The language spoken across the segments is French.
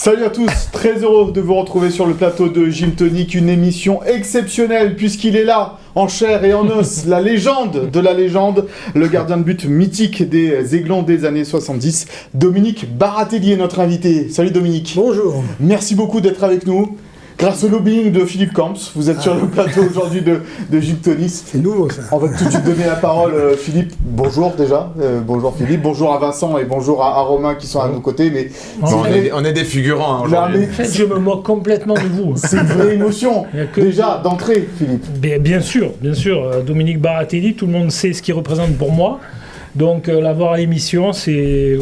Salut à tous, très heureux de vous retrouver sur le plateau de Gym Tonic, une émission exceptionnelle puisqu'il est là, en chair et en os, la légende de la légende, le gardien de but mythique des Aiglons des années 70, Dominique Baratelli est notre invité. Salut Dominique. Bonjour. Merci beaucoup d'être avec nous. Grâce au lobbying de Philippe Camps, vous êtes sur le plateau aujourd'hui de Gym Tonic. C'est nouveau ça. On va tout de suite donner la parole, Philippe. Bonjour déjà. Bonjour Philippe. Bonjour à Vincent et bonjour à Romain qui sont à nos côtés. Mais on est des figurants aujourd'hui. En fait, je me moque complètement de vous. C'est une vraie émotion. Déjà, d'entrée, Philippe. Bien sûr. Dominique Baratelli, tout le monde sait ce qu'il représente pour moi. Donc l'avoir à l'émission, c'est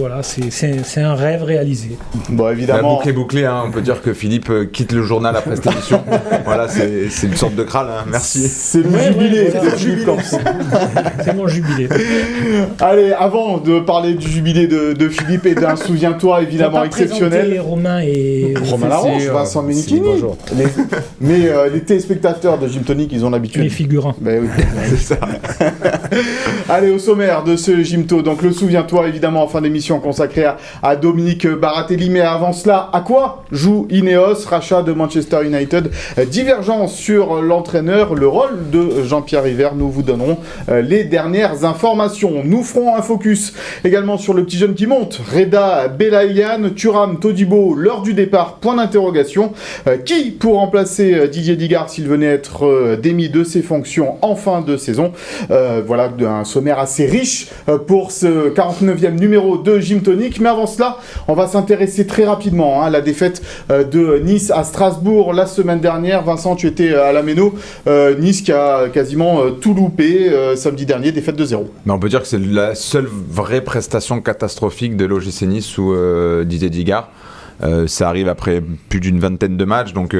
un rêve réalisé. Bon, évidemment. La boucle est bouclée, hein. On peut dire que Philippe quitte le journal après cette émission. Voilà, c'est une sorte de Kral, hein. Merci. C'est le jubilé de Philippe Camps. C'est mon jubilé. Allez, avant de parler du jubilé de Philippe et d'un souviens-toi évidemment exceptionnel. Romain Laroche, Vincent Menichini. Bonjour. Mais les téléspectateurs de Gym Tonic, ils ont l'habitude. Les figurants. Ben oui, c'est ça. Allez, au sommaire de ce Gymto, donc le souviens-toi évidemment en fin d'émission consacrée à Dominique Baratelli, mais avant cela, à quoi joue Ineos, rachat de Manchester United, divergence sur l'entraîneur, le rôle de Jean-Pierre River, nous vous donnerons les dernières informations. Nous ferons un focus également sur le petit jeune qui monte, Reda Belaïan, Thuram Todibo, l'heure du départ, point d'interrogation, qui pour remplacer Didier Digard s'il venait être démis de ses fonctions en fin de saison. Voilà un sommaire assez riche pour ce 49e numéro de Gym Tonic. Mais avant cela, on va s'intéresser très rapidement à la défaite de Nice à Strasbourg la semaine dernière. Vincent, tu étais à la Méno. Nice qui a quasiment tout loupé samedi dernier, défaite de 0. Mais on peut dire que c'est la seule vraie prestation catastrophique de l'OGC Nice sous Didier Digard. Ça arrive après plus d'une vingtaine de matchs, donc...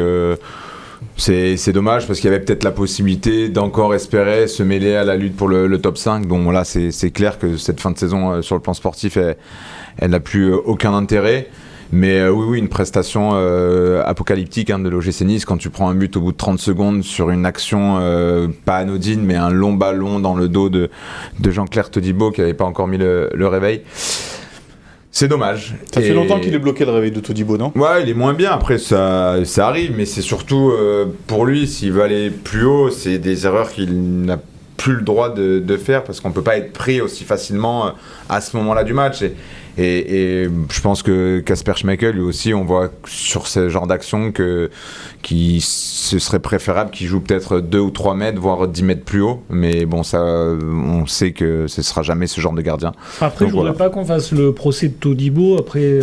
C'est dommage parce qu'il y avait peut-être la possibilité d'encore espérer se mêler à la lutte pour le top 5. Donc là, c'est clair que cette fin de saison sur le plan sportif, elle n'a plus aucun intérêt. Mais oui, une prestation apocalyptique de l'OGC Nice quand tu prends un but au bout de 30 secondes sur une action pas anodine, mais un long ballon dans le dos de Jean-Claire Todibo qui n'avait pas encore mis le réveil. C'est dommage. Ça fait longtemps qu'il est bloqué le réveil de Todibo, non ? Ouais, il est moins bien. Après, ça arrive, mais c'est surtout pour lui, s'il veut aller plus haut, c'est des erreurs qu'il n'a plus le droit de faire parce qu'on ne peut pas être pris aussi facilement à ce moment-là du match. Et je pense que Kasper Schmeichel, lui aussi, on voit sur ce genre d'action ce serait préférable qu'il joue peut-être 2 ou 3 mètres, voire 10 mètres plus haut. Mais bon, ça, on sait que ce ne sera jamais ce genre de gardien. Après, je ne voudrais pas qu'on fasse le procès de Todibo après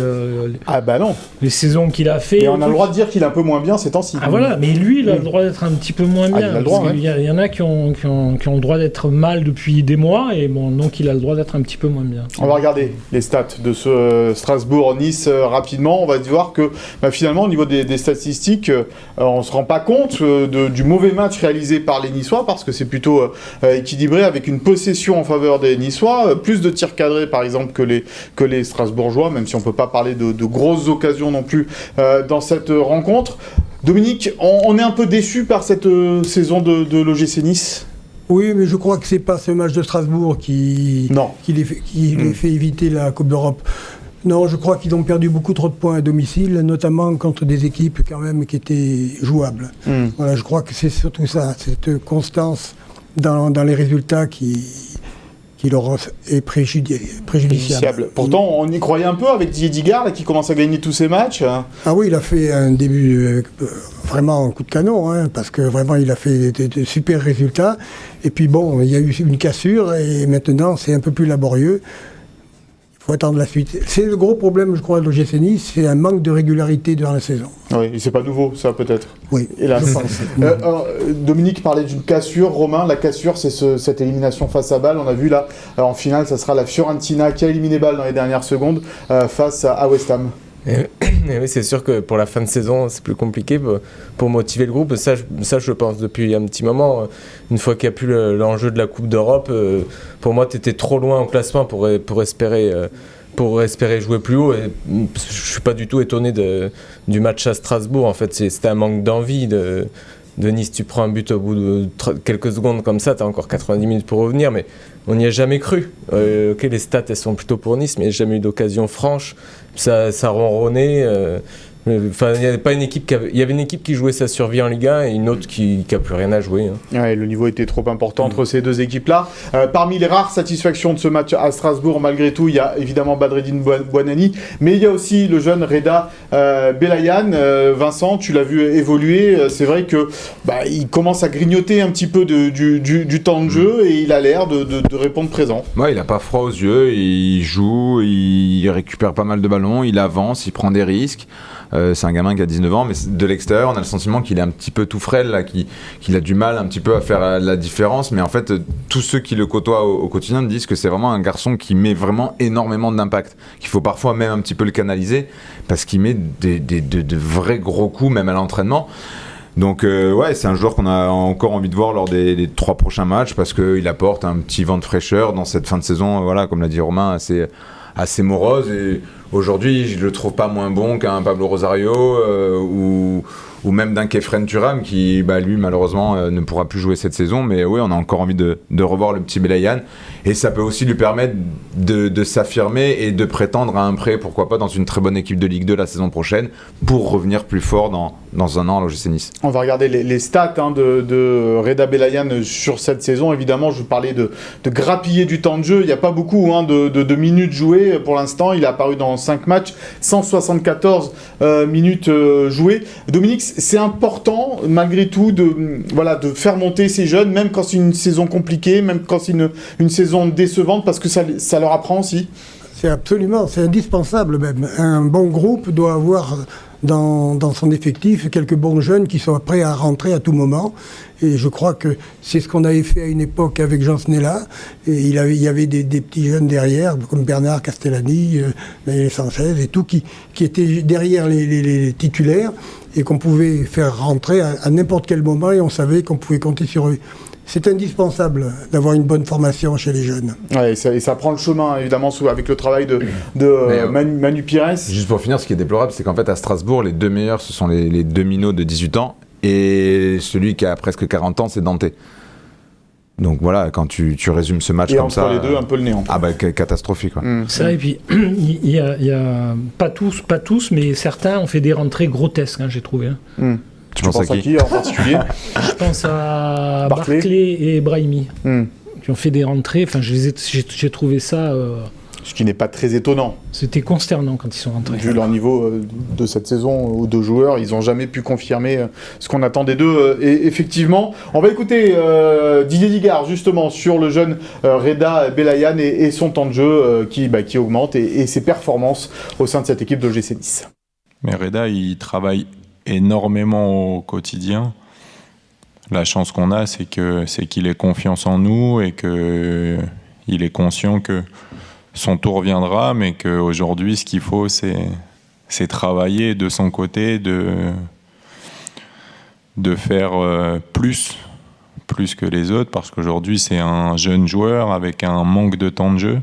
non. Les saisons qu'il a fait. Et on a le droit de dire qu'il est un peu moins bien ces temps-ci. Ah voilà, mais lui, il a le droit d'être un petit peu moins bien. Il a le droit, il y en a qui ont le droit d'être mal depuis des mois, et bon, donc il a le droit d'être un petit peu moins bien. On va regarder les stats de ce Strasbourg-Nice rapidement. On va voir que finalement, au niveau des statistiques, on ne se rend pas compte du mauvais match réalisé par les Niçois parce que c'est plutôt équilibré avec une possession en faveur des Niçois, plus de tirs cadrés par exemple que les Strasbourgeois, même si on ne peut pas parler de grosses occasions non plus dans cette rencontre. Dominique, on est un peu déçu par cette saison de l'OGC Nice ? Oui, mais je crois que c'est pas ce match de Strasbourg qui les fait éviter la Coupe d'Europe. Non, je crois qu'ils ont perdu beaucoup trop de points à domicile, notamment contre des équipes quand même qui étaient jouables. Voilà, je crois que c'est surtout ça, cette constance dans les résultats qui leur est préjudiciable. Pourtant, on y croyait un peu avec Didier Digard là, qui commence à gagner tous ses matchs. Ah oui, il a fait un début vraiment un coup de canon, parce que vraiment il a fait de super résultats. Et puis bon, il y a eu une cassure et maintenant c'est un peu plus laborieux. Il faut attendre la suite. C'est le gros problème, je crois, de l'OGC Nice, c'est un manque de régularité durant la saison. Oui, et c'est pas nouveau, ça, peut-être. Oui. Hélas. Dominique parlait d'une cassure. Romain, la cassure, c'est cette élimination face à Bâle. On a vu là, en finale, ça sera la Fiorentina qui a éliminé Bâle dans les dernières secondes face à West Ham. Et oui, c'est sûr que pour la fin de saison, c'est plus compliqué pour motiver le groupe. Ça, je pense depuis un petit moment. Une fois qu'il n'y a plus l'enjeu de la Coupe d'Europe, pour moi, tu étais trop loin au classement pour espérer jouer plus haut. Et je ne suis pas du tout étonné du match à Strasbourg. En fait, c'était un manque d'envie de Nice. Tu prends un but au bout de quelques secondes comme ça, tu as encore 90 minutes pour revenir, mais on n'y a jamais cru. Les stats, elles sont plutôt pour Nice, mais il n'y a jamais eu d'occasion franche. Ça ronronnait. Enfin, il y avait une équipe qui jouait sa survie en Ligue 1 et une autre qui a plus rien à jouer. Ouais, le niveau était trop important entre ces deux équipes-là. Parmi les rares satisfactions de ce match à Strasbourg, malgré tout, il y a évidemment Badreddine Bouanani, mais il y a aussi le jeune Reda Belayan. Vincent, tu l'as vu évoluer. C'est vrai que il commence à grignoter un petit peu du temps de jeu et il a l'air de répondre présent. Ouais, il a pas froid aux yeux, il joue, il récupère pas mal de ballons, il avance, il prend des risques. C'est un gamin qui a 19 ans, mais de l'extérieur, on a le sentiment qu'il est un petit peu tout frêle, là, qu'il a du mal un petit peu à faire la différence. Mais en fait, tous ceux qui le côtoient au quotidien me disent que c'est vraiment un garçon qui met vraiment énormément d'impact, qu'il faut parfois même un petit peu le canaliser, parce qu'il met de vrais gros coups, même à l'entraînement. Donc ouais, c'est un joueur qu'on a encore envie de voir lors des 3 prochains matchs, parce qu'il apporte un petit vent de fraîcheur dans cette fin de saison, voilà, comme l'a dit Romain, assez morose. Et aujourd'hui, je le trouve pas moins bon qu'un Pablo Rosario ou même d'un Kefren Turam qui, lui, malheureusement, ne pourra plus jouer cette saison. Mais oui, on a encore envie de revoir le petit Belayan. Et ça peut aussi lui permettre de s'affirmer et de prétendre à un prêt, pourquoi pas, dans une très bonne équipe de Ligue 2 la saison prochaine, pour revenir plus fort dans un an à l'OGC Nice. On va regarder les stats de Reda Belayan sur cette saison. Évidemment, je vous parlais de grappiller du temps de jeu. Il n'y a pas beaucoup de minutes jouées pour l'instant. Il est apparu dans 5 matchs, 174 minutes jouées. Dominique, c'est important malgré tout de faire monter ces jeunes, même quand c'est une saison compliquée, même quand c'est une saison décevante, parce que ça leur apprend aussi. C'est indispensable même. Un bon groupe doit avoir dans son effectif quelques bons jeunes qui sont prêts à rentrer à tout moment. Et je crois que c'est ce qu'on avait fait à une époque avec Jean Snella. Et il y avait des petits jeunes derrière, comme Bernard Castellani, Daniel Sanchez et tout, qui étaient derrière les titulaires et qu'on pouvait faire rentrer à n'importe quel moment et on savait qu'on pouvait compter sur eux. C'est indispensable d'avoir une bonne formation chez les jeunes. Ouais, et ça prend le chemin, évidemment, avec le travail de Manu Pires. Juste pour finir, ce qui est déplorable, c'est qu'en fait, à Strasbourg, les deux meilleurs, ce sont les deux minots de 18 ans, et celui qui a presque 40 ans, c'est Dante. Donc voilà, quand tu résumes ce match et comme ça... Et entre les deux, un peu le néant. Catastrophique. Quoi. C'est vrai, et puis, il y a pas tous, mais certains ont fait des rentrées grotesques, j'ai trouvé. Tu penses à qui en particulier? Je pense à Barclay et Brahimi, qui ont fait des rentrées. Enfin, j'ai trouvé ça... Ce qui n'est pas très étonnant. C'était consternant quand ils sont rentrés. Vu leur niveau de cette saison aux deux joueurs, ils n'ont jamais pu confirmer ce qu'on attendait d'eux. Et effectivement, on va écouter Didier Digard justement sur le jeune Reda Belayan et son temps de jeu qui augmente et ses performances au sein de cette équipe de l'OGC Nice. Mais Reda, il travaille énormément au quotidien. La chance qu'on a, c'est qu'il ait confiance en nous et qu'il est conscient que son tour viendra, mais qu'aujourd'hui, ce qu'il faut, c'est travailler de son côté, de faire plus que les autres, parce qu'aujourd'hui, c'est un jeune joueur avec un manque de temps de jeu.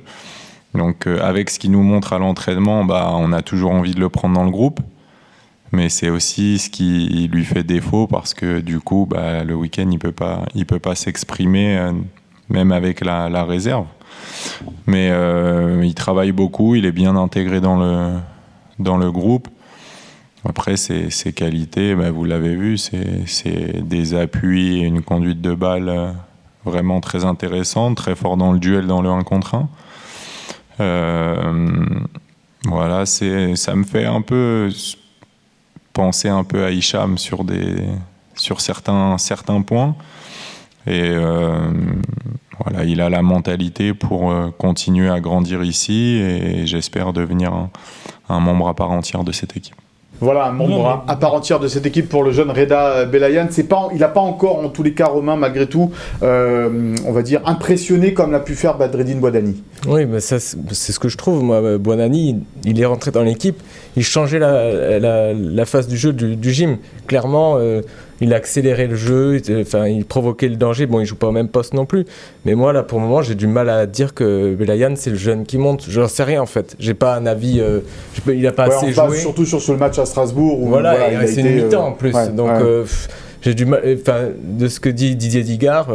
Donc, avec ce qu'il nous montre à l'entraînement, on a toujours envie de le prendre dans le groupe. Mais c'est aussi ce qui lui fait défaut, parce que du coup, le week-end, il peut pas s'exprimer, même avec la réserve. Mais il travaille beaucoup, il est bien intégré dans le groupe. Après, ses qualités, vous l'avez vu, c'est des appuis et une conduite de balle vraiment très intéressante, très fort dans le duel, dans le 1 contre 1. Voilà, ça me fait un peu penser un peu à Hicham sur certains points. Et voilà, il a la mentalité pour continuer à grandir ici, et j'espère devenir un membre à part entière de cette équipe. Voilà, un membre à part entière de cette équipe pour le jeune Reda Belayan. Il n'a pas encore, en tous les cas, Romain, malgré tout, on va dire, impressionné comme l'a pu faire Badreddine Bouanani. Oui, mais ça, c'est ce que je trouve. Moi, Bouanani, il est rentré dans l'équipe, il changeait la phase du jeu du gym. Clairement, il accélérait le jeu, il provoquait le danger. Bon, il joue pas au même poste non plus. Mais moi, là, pour le moment, j'ai du mal à dire que Belayan, c'est le jeune qui monte. Je n'en sais rien, en fait. J'ai pas un avis. Il n'a pas assez joué. Surtout sur ce match à Strasbourg. Où, c'est une mi-temps en plus. Ouais, donc, j'ai du mal. De ce que dit Didier Digard,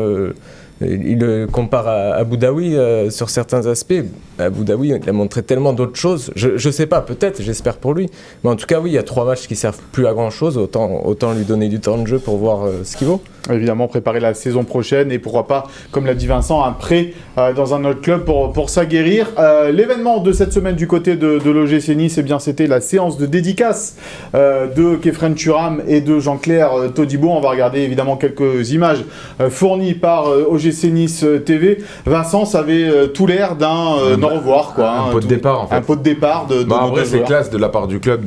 il le compare à Boudaoui sur certains aspects. Boudaoui, il a montré tellement d'autres choses. Je sais pas, peut-être, j'espère pour lui. Mais en tout cas, oui, il y a 3 matchs qui servent plus à grand-chose. Autant lui donner du temps de jeu pour voir ce qu'il vaut. Évidemment, préparer la saison prochaine et pourquoi pas, comme l'a dit Vincent, un prêt dans un autre club pour s'aguerrir. L'événement de cette semaine du côté de l'OGC Nice, eh bien, c'était la séance de dédicace de Khéphren Thuram et de Jean-Claire Todibo. On va regarder évidemment quelques images fournies par OGC Nice TV. Vincent, ça avait tout l'air d'un au revoir, quoi. Un pot de départ, en fait. Un pot de départ de en vrai, c'est joueurs. classe de la part du club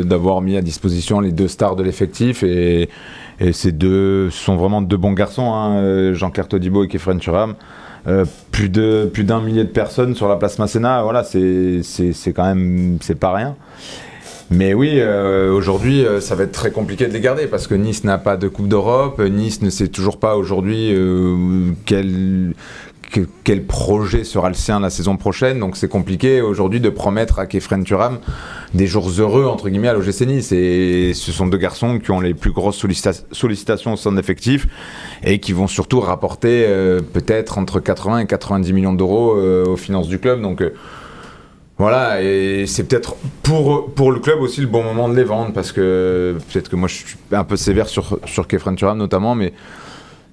d'avoir mis à disposition les 2 stars de l'effectif et ces deux sont vraiment 2 bons garçons, hein, Jean-Claire Todibo et Khéphren Thuram. Plus d'un millier de personnes sur la place Masséna, voilà, c'est quand même, c'est pas rien. Mais oui, aujourd'hui, ça va être très compliqué de les garder parce que Nice n'a pas de Coupe d'Europe. Nice ne sait toujours pas aujourd'hui quel projet sera le sien la saison prochaine. Donc c'est compliqué aujourd'hui de promettre à Khéphren Thuram des jours heureux entre guillemets à l'OGC Nice. Et ce sont 2 garçons qui ont les plus grosses sollicitations au sein de l'effectif et qui vont surtout rapporter peut-être entre 80 et 90 millions d'euros aux finances du club. Donc voilà, et c'est peut-être pour le club aussi le bon moment de les vendre parce que peut-être que moi je suis un peu sévère sur Khéphren Thuram notamment, mais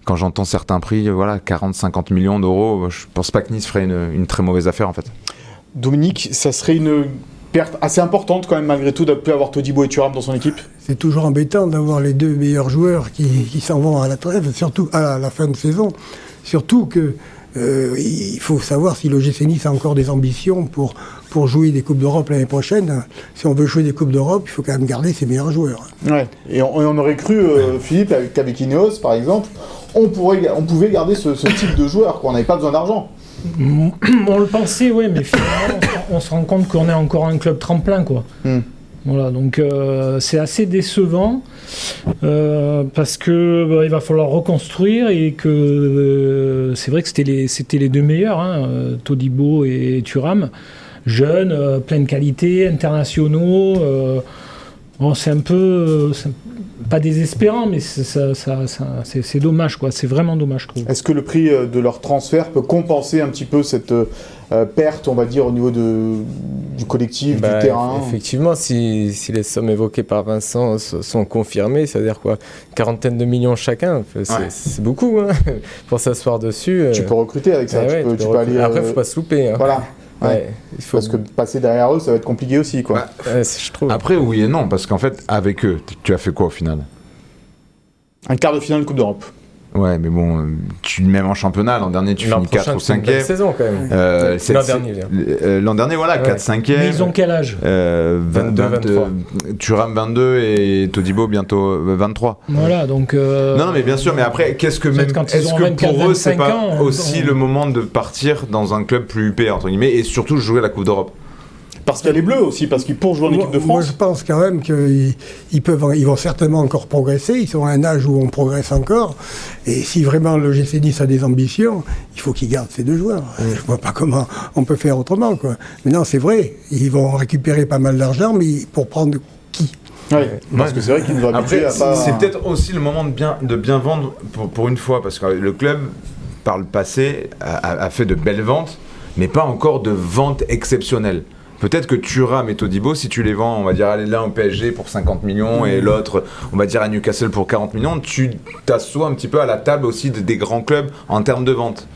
quand j'entends certains prix, voilà, 40-50 millions d'euros, je pense pas que Nice ferait une très mauvaise affaire en fait. Dominique, ça serait une perte assez importante quand même malgré tout de ne plus avoir Todibo et Thuram dans son équipe. C'est toujours embêtant d'avoir les 2 meilleurs joueurs qui s'en vont à la trêve, surtout à la fin de saison. Surtout que il faut savoir si l'OGC Nice a encore des ambitions pour jouer des Coupes d'Europe l'année prochaine. Si on veut jouer des Coupes d'Europe, il faut quand même garder ses meilleurs joueurs. Ouais. Et on aurait cru, Philippe, qu'avec Ineos par exemple, on pouvait garder ce type de joueur, qu'on n'avait pas besoin d'argent. On le pensait, oui, mais finalement, on se rend compte qu'on est encore un club tremplin, quoi. Voilà, donc c'est assez décevant parce que il va falloir reconstruire et que c'est vrai que c'était les 2 meilleurs, hein, Todibo et Thuram, jeunes, pleine qualité, internationaux. Bon, c'est un peu pas désespérant, mais c'est dommage, quoi. C'est vraiment dommage, je trouve. Est-ce que le prix de leur transfert peut compenser un petit peu cette perte, on va dire, au niveau du collectif, du terrain? Effectivement, si les sommes évoquées par Vincent sont confirmées, c'est-à-dire quoi, 40 de millions chacun, c'est beaucoup, hein, pour s'asseoir dessus. Tu peux recruter avec ça, tu peux aller... Après, il ne faut pas se louper. Hein. Voilà. Ouais. Parce que passer derrière eux, ça va être compliqué aussi, quoi. Je trouve. Après, oui et non, parce qu'en fait, avec eux, tu as fait quoi au final? Un quart de finale de Coupe d'Europe. Ouais, mais bon, même en championnat, l'an dernier, tu finis 4 ou 5e. C'est une saison quand même. L'an dernier, voilà, 4-5e. Mais ils ont quel âge? 23. Thuram 22 et Todibo bientôt 23. Voilà, donc... Non, mais bien sûr, mais après, est-ce que pour eux, c'est pas aussi le moment de partir dans un club plus huppé, entre guillemets, et surtout jouer la Coupe d'Europe? Parce qu'il y a les Bleus aussi, parce qu'ils pour jouer en équipe de France. Moi, je pense quand même qu'ils vont certainement encore progresser. Ils sont à un âge où on progresse encore. Et si vraiment le GC Nice a des ambitions, il faut qu'ils gardent ces 2 joueurs. Je ne vois pas comment on peut faire autrement, quoi. Mais non, c'est vrai. Ils vont récupérer pas mal d'argent, mais pour prendre qui? Parce que c'est vrai qu'ils nous ont habitués à pas... C'est peut-être aussi le moment de bien vendre pour une fois, parce que le club, par le passé, a fait de belles ventes, mais pas encore de ventes exceptionnelles. Peut-être que Thuram et Todibo, si tu les vends, on va dire, allez l'un au PSG pour 50 millions et l'autre, on va dire à Newcastle pour 40 millions, tu t'assois un petit peu à la table aussi des grands clubs en termes de vente.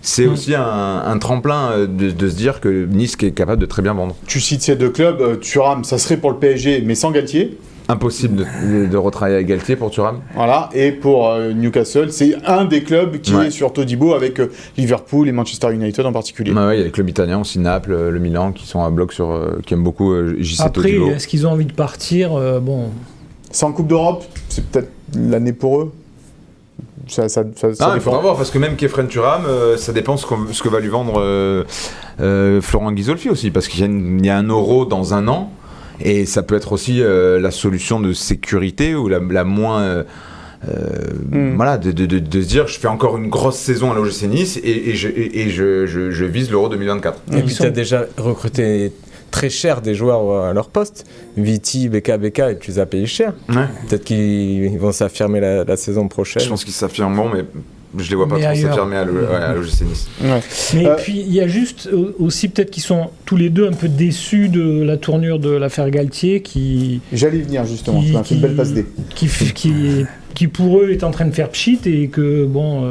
C'est aussi un tremplin de se dire que Nice est capable de très bien vendre. Tu cites ces 2 clubs, Thuram, ça serait pour le PSG, mais sans Galtier. Impossible de retravailler avec Galtier pour Thuram. Voilà, et pour Newcastle, c'est un des clubs qui est sur Todibo avec Liverpool et Manchester United en particulier. Il y a les clubs italiens aussi, Naples, le Milan, qui sont à bloc qui aiment beaucoup JC Todibo. Après, est-ce qu'ils ont envie de partir bon. Sans Coupe d'Europe, c'est peut-être l'année pour eux. Ça il faudra voir, parce que même Khéphren Thuram, ça dépend ce que va lui vendre Florent Ghisolfi aussi, parce qu'il y a un Euro dans un an. Et ça peut être aussi la solution de sécurité ou la moins... Voilà, de se dire, je fais encore une grosse saison à l'OGC Nice et je vise l'Euro 2024. Et puis tu as déjà recruté très cher des joueurs à leur poste. Viti, Beka, et tu les as payés cher. Peut-être qu'ils vont s'affirmer la saison prochaine. Je pense qu'ils s'affirmeront, mais je les vois pas Mais trop ailleurs. s'affirmer à l'OGC Nice. Ouais. Mais puis il y a juste aussi peut-être qu'ils sont tous les deux un peu déçus de la tournure de l'affaire Galtier J'allais y venir justement, tu m'as fait une belle passe D. qui pour eux est en train de faire pchit et que bon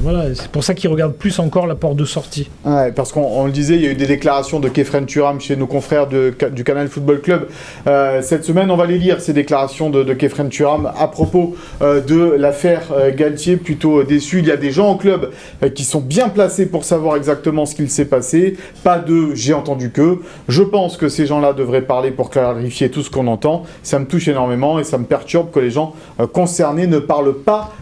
voilà, c'est pour ça qu'ils regardent plus encore la porte de sortie. Ouais, parce qu'on le disait, il y a eu des déclarations de Kefren Turam chez nos confrères du Canal Football Club cette semaine. On va les lire, ces déclarations de Kefren Turam à propos de l'affaire Galtier, plutôt déçu. Il y a des gens au club qui sont bien placés pour savoir exactement ce qu'il s'est passé. Pas de « j'ai entendu que ». Je pense que ces gens-là devraient parler pour clarifier tout ce qu'on entend. Ça me touche énormément et ça me perturbe que les gens concernés ne parlent pas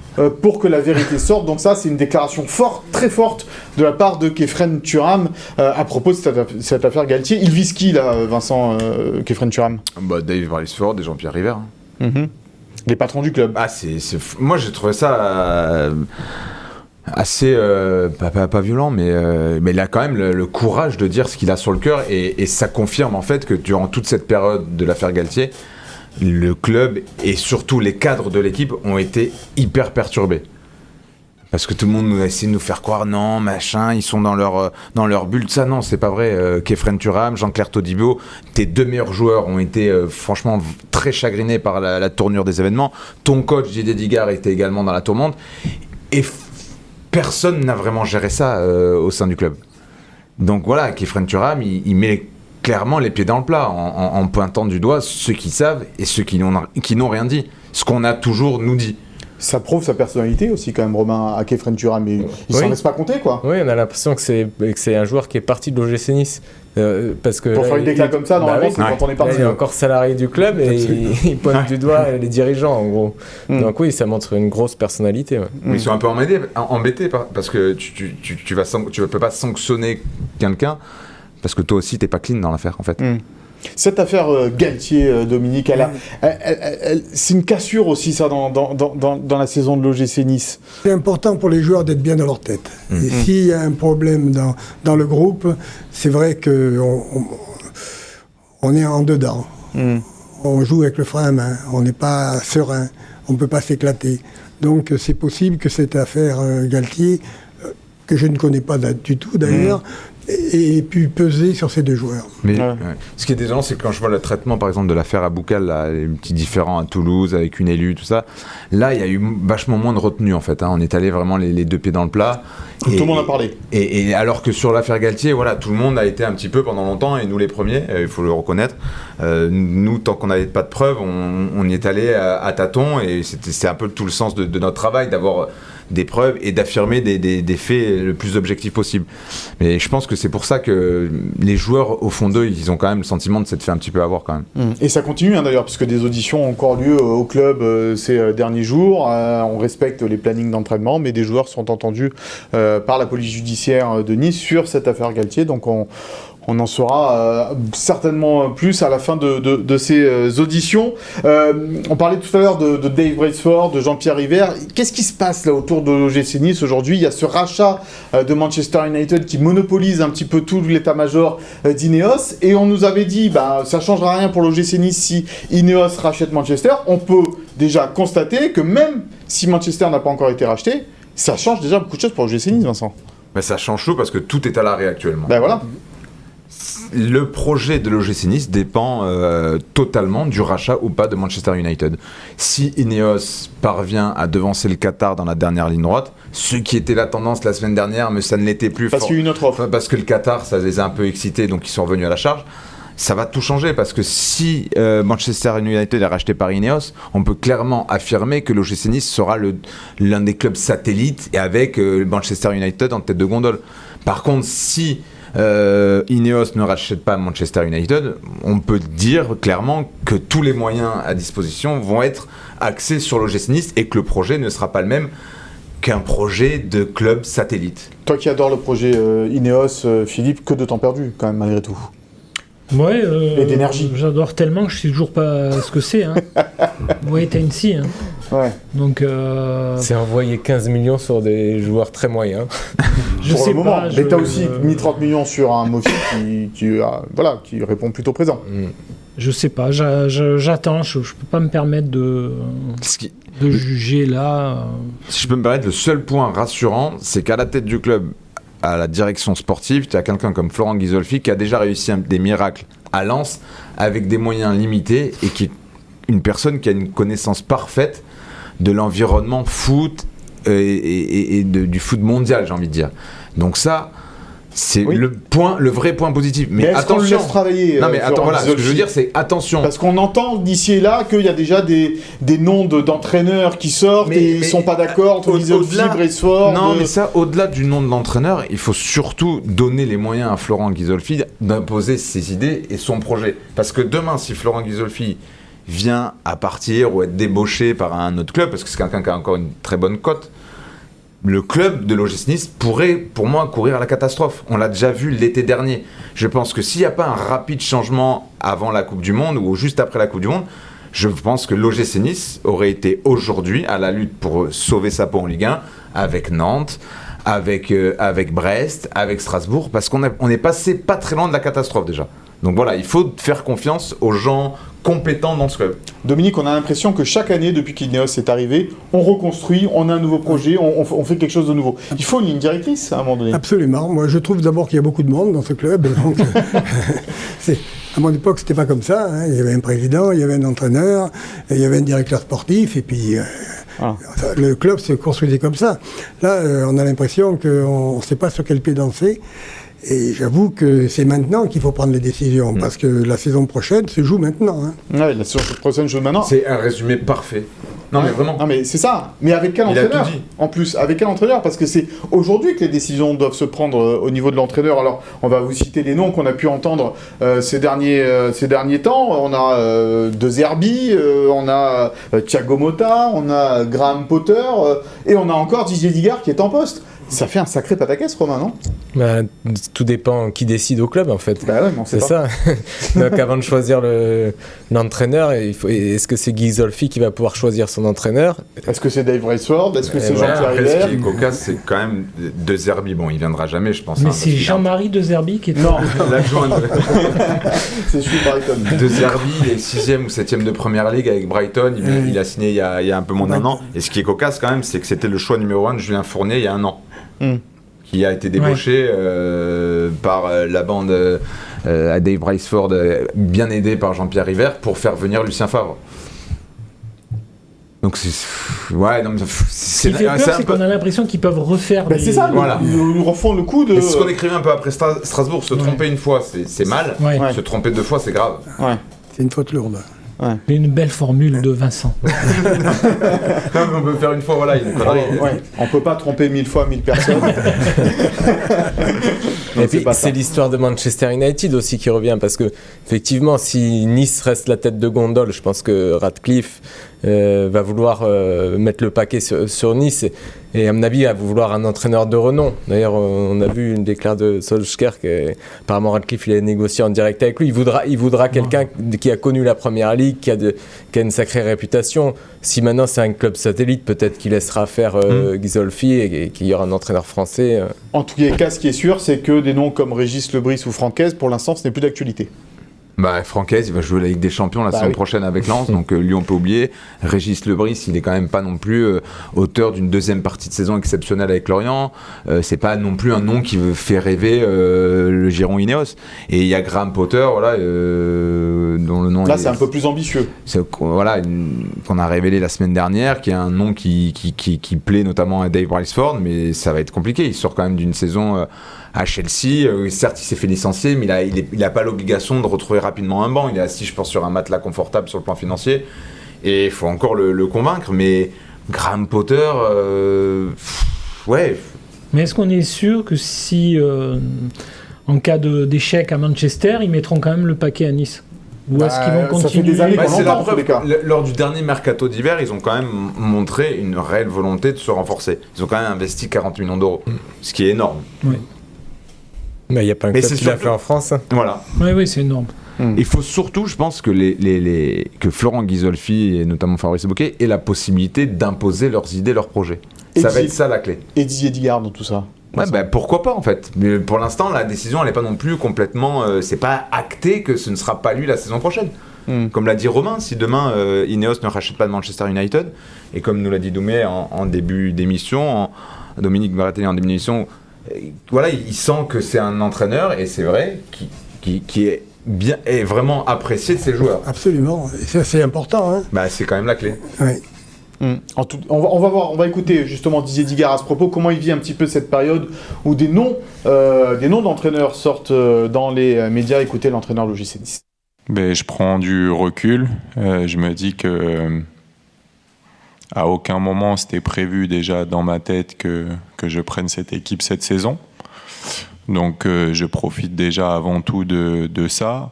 pour que la vérité sorte. Donc ça, c'est une déclaration forte, très forte, de la part de Kefren Turam à propos de cette affaire Galtier. Il vise qui, là, Vincent, Kefren Turam? Dave Brailsford et Jean-Pierre River. Les patrons du club. Ah, moi, j'ai trouvé ça assez, pas violent, mais il a quand même le courage de dire ce qu'il a sur le cœur, et ça confirme en fait que durant toute cette période de l'affaire Galtier, le club et surtout les cadres de l'équipe ont été hyper perturbés. Parce que tout le monde a essayé de nous faire croire, non, machin, ils sont dans leur bulle. Ça, non, c'est pas vrai. Kefren Turam, Jean-Claire Todibo, tes deux meilleurs joueurs ont été franchement très chagrinés par la tournure des événements. Ton coach, Didier Digard, était également dans la tourmente. Et personne n'a vraiment géré ça au sein du club. Donc voilà, Kefren Turam, il met clairement les pieds dans le plat, en pointant du doigt ceux qui savent et ceux qui n'ont rien dit. Ce qu'on a toujours nous dit. Ça prouve sa personnalité aussi quand même, Romain, à Kefren Turam. Il s'en laisse pas compter, quoi. Oui, on a l'impoint que c'est un joueur qui est parti de l'OGC Nice. Parce que pour faire une déclat comme ça, normalement, c'est quand on est parti. Il est encore salarié du club et il pointe du doigt les dirigeants, en gros. Donc oui, ça montre une grosse personnalité. Ouais. Ils sont un peu embêtés parce que tu peux pas sanctionner quelqu'un parce que toi aussi, t'es pas clean dans l'affaire, en fait. Cette affaire Galtier, Dominique, c'est une cassure aussi, ça, dans la saison de l'OGC Nice. C'est important pour les joueurs d'être bien dans leur tête. Et s'il y a un problème dans le groupe, c'est vrai qu'on est en dedans. On joue avec le frein à main, on n'est pas serein, on ne peut pas s'éclater. Donc c'est possible que cette affaire Galtier, que je ne connais pas du tout d'ailleurs, et pu peser sur ces deux joueurs. Mais ce qui est désolant, c'est que quand je vois le traitement, par exemple, de l'affaire Aboukal, les petits différends à Toulouse avec une élue, tout ça, là, il y a eu vachement moins de retenue, en fait. On est allé vraiment les deux pieds dans le plat. Tout le monde a parlé. Et alors que sur l'affaire Galtier, voilà, tout le monde a été un petit peu pendant longtemps, et nous les premiers, il faut le reconnaître. Nous, tant qu'on n'avait pas de preuves, on y est allé à tâtons, et c'est un peu tout le sens de notre travail, d'avoir des preuves et d'affirmer des faits le plus objectifs possible. Mais je pense que c'est pour ça que les joueurs, au fond d'eux, ils ont quand même le sentiment de s'être fait un petit peu avoir quand même. Et ça continue d'ailleurs, puisque des auditions ont encore lieu au club ces derniers jours. On respecte les plannings d'entraînement, mais des joueurs sont entendus par la police judiciaire de Nice sur cette affaire Galtier. Donc on en saura certainement plus à la fin de ces auditions. On parlait tout à l'heure de Dave Brailsford, de Jean-Pierre River. Qu'est-ce qui se passe là autour de l'OGC Nice aujourd'hui? Il y a ce rachat de Manchester United qui monopolise un petit peu tout l'état-major d'Ineos. Et on nous avait dit, ça ne changera rien pour l'OGC Nice si Ineos rachète Manchester. On peut déjà constater que même si Manchester n'a pas encore été racheté, ça change déjà beaucoup de choses pour l'OGC Nice, Vincent. Mais ça change tout parce que tout est à l'arrêt actuellement. Voilà. Le projet de l'OGC Nice dépend totalement du rachat ou pas de Manchester United. Si Ineos parvient à devancer le Qatar dans la dernière ligne droite, ce qui était la tendance la semaine dernière, mais ça ne l'était plus. Parce qu'il y a eu une autre offre. Parce que le Qatar, ça les a un peu excités, donc ils sont revenus à la charge. Ça va tout changer parce que si Manchester United est racheté par Ineos, on peut clairement affirmer que l'OGC Nice sera l'un des clubs satellites et avec Manchester United en tête de gondole. Par contre, si Ineos ne rachète pas Manchester United, on peut dire clairement que tous les moyens à disposition vont être axés sur l'OGC Nice et que le projet ne sera pas le même qu'un projet de club satellite. Toi qui adores le projet Ineos, Philippe, que de temps perdu quand même malgré tout. Ouais, et d'énergie. J'adore tellement que je sais toujours pas ce que c'est. Wait and see. Ouais. Donc, c'est envoyer 15 millions sur des joueurs très moyens. Je sais pas. Mais t'as aussi mis 30 millions sur un Mofi qui répond plutôt présent. Je sais pas, j'attends, je peux pas me permettre de juger là. Si je peux me permettre, le seul point rassurant, c'est qu'à la tête du club, à la direction sportive, tu as quelqu'un comme Florent Ghisolfi qui a déjà réussi des miracles à Lens avec des moyens limités et qui est une personne qui a une connaissance parfaite de l'environnement foot et du foot mondial, j'ai envie de dire. Donc ça, c'est le vrai point positif. Mais attention, attention, on laisse travailler. Non mais attends, voilà, ce que je veux dire, c'est attention. Parce qu'on entend d'ici et là qu'il y a déjà des noms d'entraîneurs qui sortent et ils sont pas d'accord entre Ghisolfi, Brailsford. Non, mais ça, au-delà du nom de l'entraîneur, il faut surtout donner les moyens à Florent Ghisolfi d'imposer ses idées et son projet. Parce que demain, si Florent Ghisolfi vient à partir ou être débauché par un autre club, parce que c'est quelqu'un qui a encore une très bonne cote, le club de l'OGC Nice pourrait, pour moi, courir à la catastrophe. On l'a déjà vu l'été dernier. Je pense que s'il n'y a pas un rapide changement avant la Coupe du Monde ou juste après la Coupe du Monde, je pense que l'OGC Nice aurait été aujourd'hui à la lutte pour sauver sa peau en Ligue 1 avec Nantes, avec Brest, avec Strasbourg, parce qu'on est passé pas très loin de la catastrophe déjà. Donc voilà, il faut faire confiance aux gens compétents dans ce club. Dominique, on a l'impression que chaque année, depuis qu'Ineos est arrivé, on reconstruit, on a un nouveau projet, on fait quelque chose de nouveau. Il faut une ligne directrice à un moment donné. Absolument. Moi, je trouve d'abord qu'il y a beaucoup de monde dans ce club. Donc, à mon époque, c'était pas comme ça. Hein. Il y avait un président, il y avait un entraîneur, il y avait un directeur sportif, et puis le club se construisait comme ça. Là, on a l'impression qu'on ne sait pas sur quel pied danser. Et j'avoue que c'est maintenant qu'il faut prendre les décisions, parce que la saison prochaine se joue maintenant. Hein. Ouais, la saison prochaine joue maintenant. C'est un résumé parfait. Non mais vraiment. Non mais c'est ça. Mais avec quel entraîneur ? En plus, avec quel entraîneur ? Parce que c'est aujourd'hui que les décisions doivent se prendre au niveau de l'entraîneur. Alors, on va vous citer les noms qu'on a pu entendre ces derniers temps. On a De Zerbi, on a Thiago Motta, on a Graham Potter, et on a encore Didier Digard qui est en poste. Ça fait un sacré pataquès, Romain, non ? Bah, tout dépend qui décide au club, en fait. Bah ouais, mais on sait c'est pas. Ça. Donc avant de choisir l'entraîneur, est-ce que c'est Ghisolfi qui va pouvoir choisir son entraîneur ? Est-ce que c'est Dave Brailsford ? Est-ce que c'est Jean-Pierre River ? Ce qui est Hiver ? cocasse, c'est quand même De Zerbi. Bon, il viendra jamais, je pense. Mais c'est Jean-Marie De Zerbi qui est... Non, l'adjoint. c'est celui de Brighton. De Zerbi, il est 6e ou 7e de Première Ligue avec Brighton. Il a signé il y a un peu moins d'un an. Et ce qui est cocasse quand même, c'est que c'était le choix numéro 1 de Julien Fournier il y a un an. Qui a été débauché par la bande à Dave Brailsford, bien aidé par Jean-Pierre River, pour faire venir Lucien Favre. Donc c'est qu'on a l'impression qu'ils peuvent refaire. C'est ça, voilà. Ils refont le coup de. Mais c'est ce qu'on écrivait un peu après Strasbourg. Se tromper une fois, c'est mal. Ouais. Se tromper 2 fois, c'est grave. Ouais. C'est une faute lourde. Ouais. Une belle formule de Vincent. Non, mais on peut faire une fois, voilà. On peut pas tromper 1000 fois 1000 personnes. Et puis c'est l'histoire de Manchester United aussi qui revient, parce que effectivement, si Nice reste la tête de gondole, je pense que Ratcliffe va vouloir mettre le paquet sur Nice, et à mon avis, va vouloir un entraîneur de renom. D'ailleurs, on a vu une déclaration de Solskjaer qu'apparemment Ratcliffe il a négocié en direct avec lui. Il voudra quelqu'un qui a connu la Première Ligue, qui a une sacrée réputation. Si maintenant c'est un club satellite, peut-être qu'il laissera faire Ghisolfi et qu'il y aura un entraîneur français. En tout cas, ce qui est sûr, c'est que des noms comme Régis Lebris ou Francaise, pour l'instant, ce n'est plus d'actualité. Francaise, il va jouer la Ligue des Champions la saison prochaine avec Lens, donc lui on peut oublier. Régis Lebris, il est quand même pas non plus auteur d'une deuxième partie de saison exceptionnelle avec Lorient. C'est pas non plus un nom qui fait rêver le giron Ineos. Et il y a Graham Potter, voilà, dont le nom. Là, c'est un peu plus ambitieux. Qu'on a révélé la semaine dernière, qui est un nom qui plaît notamment à Dave Brailsford, mais ça va être compliqué. Il sort quand même d'une saison à Chelsea, certes il s'est fait licencier, mais il a pas l'obligation de retrouver rapidement un banc. Il est assis, je pense, sur un matelas confortable sur le plan financier, et il faut encore le convaincre. Mais Graham Potter, ouais. Mais est-ce qu'on est sûr que si, en cas d'échec à Manchester, ils mettront quand même le paquet à Nice ? Ou est-ce qu'ils vont continuer ? C'est la preuve. Lors du dernier mercato d'hiver, ils ont quand même montré une réelle volonté de se renforcer. Ils ont quand même investi 40 millions d'euros, ce qui est énorme. Oui. Mais il n'y a pas un club qui l'a fait en France. Voilà. Oui, c'est énorme. Il faut surtout, je pense, que que Florent Ghisolfi et notamment Fabrice Bocquet aient la possibilité d'imposer leurs idées, leurs projets. Ça va être ça la clé. Et Didier Digard dans tout ça. Ouais, bah, pourquoi pas en fait. Mais pour l'instant, la décision, elle n'est pas non plus complètement. C'est pas acté que ce ne sera pas lui la saison prochaine. Comme l'a dit Romain, si demain Ineos ne rachète pas de Manchester United, et comme nous l'a dit Doumé en début d'émission, Dominique Baratelli en début d'émission, voilà, il sent que c'est un entraîneur, et c'est vrai, qui est bien, est vraiment apprécié de ses joueurs. Absolument, et ça c'est important. Hein. Bah, c'est quand même la clé. Ouais. On va voir, on va écouter justement Didier Digard à ce propos, comment il vit un petit peu cette période où des noms d'entraîneurs sortent dans les médias. Écoutez l'entraîneur de l'OGC Nice. Je prends du recul. Je me dis que à aucun moment c'était prévu déjà dans ma tête que je prenne cette équipe cette saison. Donc je profite déjà avant tout de ça.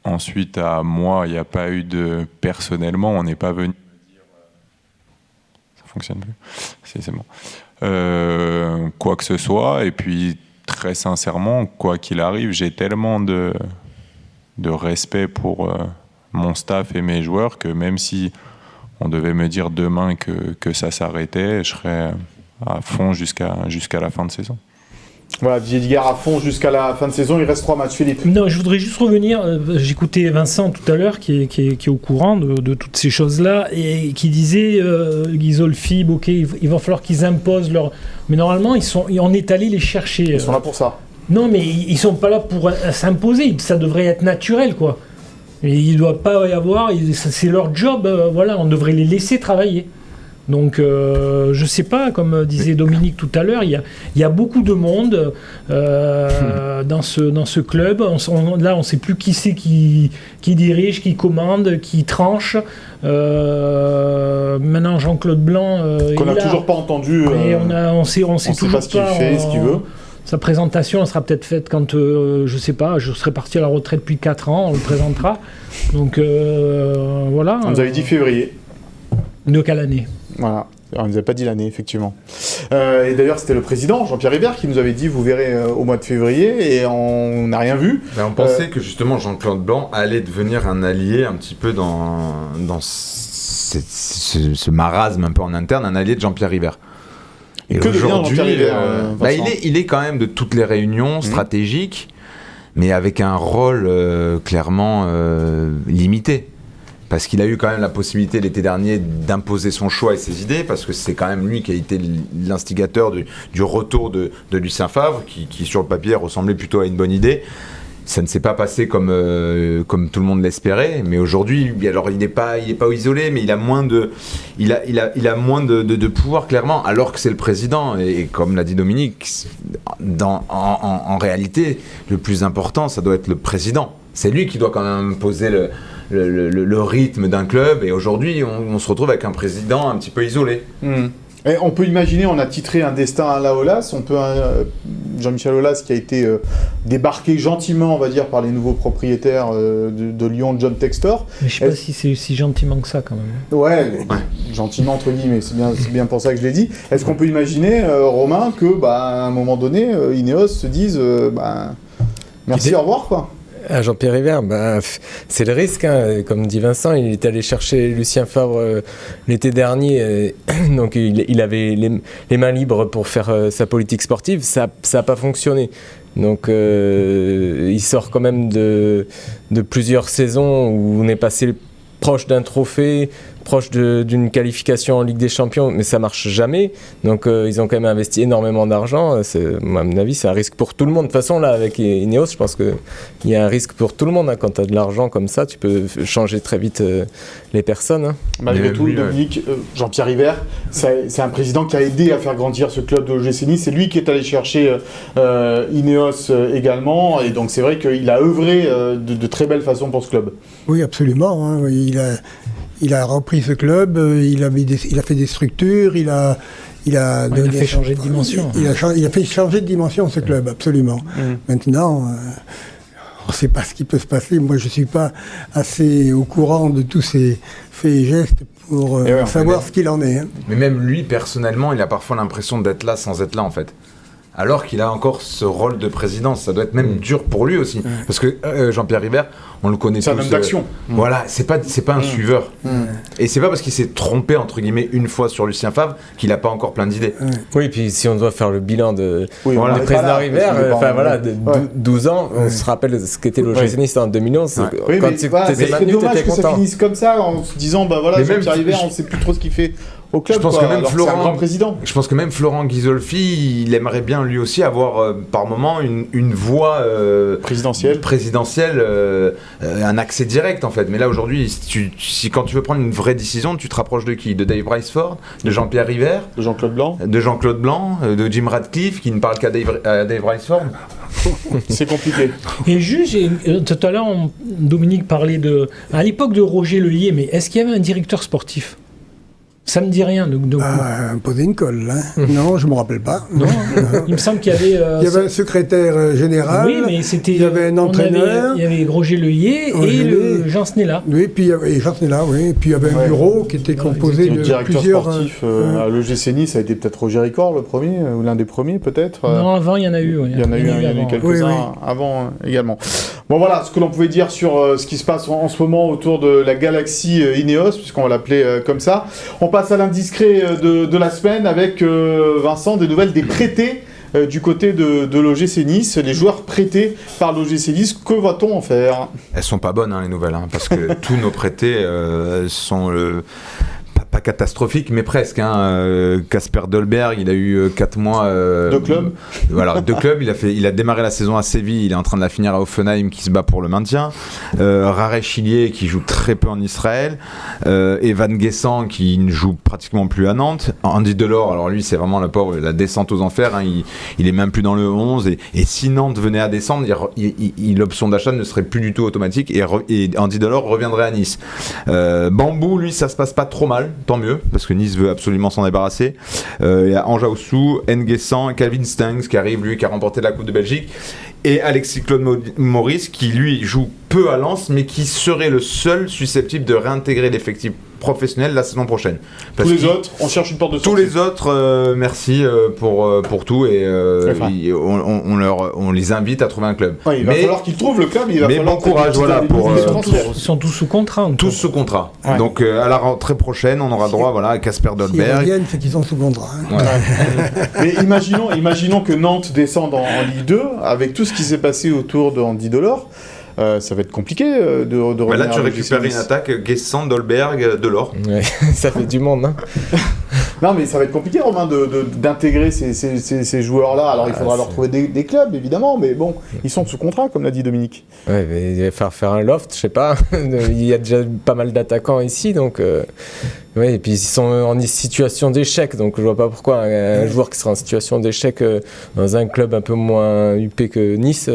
Ensuite, à moi, il n'y a pas eu de... Personnellement, on n'est pas venu me dire... Ça fonctionne plus. C'est bon. Quoi que ce soit. Et puis, très sincèrement, quoi qu'il arrive, j'ai tellement de respect pour mon staff et mes joueurs que même si on devait me dire demain que ça s'arrêtait, je serais à fond jusqu'à la fin de saison. Voilà, Didier Digard à fond jusqu'à la fin de saison. Il reste 3 matchs, Philippe. Non, je voudrais juste revenir. J'écoutais Vincent tout à l'heure qui est au courant de toutes ces choses-là et qui disait Guizolfi, ok, il va falloir qu'ils imposent leur. Mais normalement, on est allé les chercher. Ils sont là pour ça. Non, mais ils sont pas là pour s'imposer. Ça devrait être naturel, quoi. Et il ne doit pas y avoir. C'est leur job. Voilà, on devrait les laisser travailler. Donc, je sais pas, comme disait Dominique tout à l'heure, il y a beaucoup de monde dans ce club. Là, on ne sait plus qui c'est qui dirige, qui commande, qui tranche. Maintenant, Jean-Claude Blanc. Qu'on n'a toujours pas entendu. On sait toujours pas ce qu'il fait, ce qu'il veut. Sa présentation, elle sera peut-être faite quand, je sais pas, je serai parti à la retraite depuis 4 ans, on le présentera. Donc, voilà. On nous avait dit février. De quelle année ? Voilà, on ne nous a pas dit l'année, effectivement. Et d'ailleurs, c'était le président, Jean-Pierre Hébert, qui nous avait dit, vous verrez au mois de février, et on n'a rien vu. On pensait que justement Jean-Claude Blanc allait devenir un allié un petit peu dans ce marasme un peu en interne, un allié de Jean-Pierre Hébert. Et que aujourd'hui, devient Jean-Pierre Hébert, il est quand même de toutes les réunions stratégiques, mais avec un rôle clairement limité. Parce qu'il a eu quand même la possibilité l'été dernier d'imposer son choix et ses idées, parce que c'est quand même lui qui a été l'instigateur du retour de Lucien Favre, qui sur le papier ressemblait plutôt à une bonne idée. Ça ne s'est pas passé comme tout le monde l'espérait, mais aujourd'hui, alors il n'est pas isolé, mais il a moins de pouvoir clairement, alors que c'est le président. Et comme l'a dit Dominique, en réalité, le plus important, ça doit être le président. C'est lui qui doit quand même poser le rythme d'un club, et aujourd'hui on se retrouve avec un président un petit peu isolé. Et on peut imaginer, on a titré un destin à la Aulas, Jean-Michel Aulas qui a été débarqué gentiment, on va dire, par les nouveaux propriétaires de Lyon, John Textor. Mais je sais pas si c'est si gentiment que ça quand même. Ouais. Gentiment entre guillemets, c'est bien pour ça que je l'ai dit. Est-ce qu'on peut imaginer, Romain, que à un moment donné, Ineos se dise merci, au revoir, quoi. Jean-Pierre Hébert, c'est le risque, hein. Comme dit Vincent, il est allé chercher Lucien Favre l'été dernier, donc il avait les mains libres pour faire sa politique sportive, ça n'a pas fonctionné. Donc il sort quand même de plusieurs saisons où on est passé proche d'un trophée, proche d'une qualification en Ligue des Champions, mais ça marche jamais. Donc ils ont quand même investi énormément d'argent. À mon avis, c'est un risque pour tout le monde. De toute façon, là, avec Ineos, je pense qu'il y a un risque pour tout le monde. Hein. Quand tu as de l'argent comme ça, tu peux changer très vite les personnes. Hein. Malgré tout, Dominique, Jean-Pierre Hébert, c'est un président qui a aidé à faire grandir ce club de l'OGC Nice. C'est lui qui est allé chercher Ineos également. Et donc c'est vrai qu'il a œuvré de très belle façon pour ce club. Oui, absolument. Hein. Il a repris ce club, il a fait des structures, il a fait changer de dimension. Il a fait changer de dimension ce club, absolument. Maintenant, on ne sait pas ce qui peut se passer. Moi, je ne suis pas assez au courant de tous ces faits et gestes pour savoir ce qu'il en est. Hein. Mais même lui, personnellement, il a parfois l'impression d'être là sans être là, en fait. alors qu'il a encore ce rôle de président. Ça doit être même dur pour lui aussi. Parce que Jean-Pierre Ribert, on le connaît tous. C'est un homme d'action. Voilà, c'est pas un suiveur. Et c'est pas parce qu'il s'est trompé, entre guillemets, une fois sur Lucien Favre qu'il a pas encore plein d'idées. Oui, puis si on doit faire le bilan du président Ribert, 12 ans, on se rappelle ce qu'était l'OGC Nice en 2011. Quand tu étais maintenu, tu étais que ça content. finisse comme ça, en se disant, Jean-Pierre Ribert, on sait plus trop ce qu'il fait au club. Je pense que même c'est un grand président. Je pense que même Florent Ghisolfi, il aimerait bien lui aussi avoir par moment une voix présidentielle, un accès direct en fait. Mais là aujourd'hui, quand tu veux prendre une vraie décision, tu te rapproches de qui? De Dave Riceford, de Jean-Pierre Ribert, de Jean-Claude Blanc, de Jim Radcliffe qui ne parle qu'à Dave Riceford. C'est compliqué. Et juste, tout à l'heure, Dominique parlait à l'époque de Roger Lelier, mais est-ce qu'il y avait un directeur sportif? Ça me dit rien. Poser une colle, là. Non, je ne me rappelle pas. Non, il me semble qu'il y avait... il y avait un secrétaire général. Oui, mais c'était... Il y avait un entraîneur. Il y avait Roger Lelier et le Jean Snella. Oui, puis il y avait Jean Snella, oui. Et puis il y avait un bureau qui était composé de plusieurs... Le directeur sportif à l'OGC Nice, ça a été peut-être Roger Ricord, le premier, ou l'un des premiers, peut-être. Non, avant, il y en a eu. Il y en a eu quelques-uns avant également. Bon, voilà ce que l'on pouvait dire sur ce qui se passe en ce moment autour de la galaxie Ineos, puisqu'on va l'appeler comme ça. On passe à l'indiscret de la semaine avec Vincent, des nouvelles des prêtés du côté de l'OGC Nice, les joueurs prêtés par l'OGC Nice. Que va-t-on en faire? Elles sont pas bonnes les nouvelles, parce que tous nos prêtés sont pas catastrophique, mais presque. Casper Dolberg, il a eu 4 mois. Deux clubs. Voilà, 2 clubs. Il a démarré la saison à Séville. Il est en train de la finir à Offenheim, qui se bat pour le maintien. Raré Chilier, qui joue très peu en Israël. Evan Guessant, qui ne joue pratiquement plus à Nantes. Andy Delors, alors lui, c'est vraiment la descente aux enfers. Il est même plus dans le 11. Et si Nantes venait à descendre, l'option d'achat ne serait plus du tout automatique. Et Andy Delors reviendrait à Nice. Bambou, lui, ça se passe pas trop mal. Tant mieux, parce que Nice veut absolument s'en débarrasser. Il y a Anja Oussou, Nguessan, Calvin Stangs qui arrive, lui, qui a remporté la Coupe de Belgique, et Alexis-Claude Maurice qui, lui, joue peu à Lens, mais qui serait le seul susceptible de réintégrer l'effectif professionnel la saison prochaine. Tous les autres, on cherche une porte de sortie. Tous les autres, merci pour tout, et on les invite à trouver un club. Ouais, il va falloir qu'ils trouvent le club, il va falloir bon courage, Ils sont tous sous contrat. Tous sous contrat. Ouais. Donc à la rentrée prochaine, on aura droit à Casper Dolberg. S'ils reviennent, c'est qu'ils sont sous contrat. Mais imaginons que Nantes descende en Ligue 2, avec tout ce qui s'est passé autour de Andy Delors. Ça va être compliqué de revenir. Là, tu récupères une attaque Guessant, Dolberg, Delors. Ouais, ça fait du monde, hein. Non, mais ça va être compliqué, Romain, d'intégrer ces joueurs-là. Alors, il faudra leur trouver des clubs, évidemment, mais bon, ils sont sous contrat, comme l'a dit Dominique. Ouais, mais il va faire un loft, je sais pas. Il y a déjà pas mal d'attaquants ici, donc... Ouais, et puis ils sont en situation d'échec, donc je vois pas pourquoi un joueur qui sera en situation d'échec dans un club un peu moins huppé que Nice...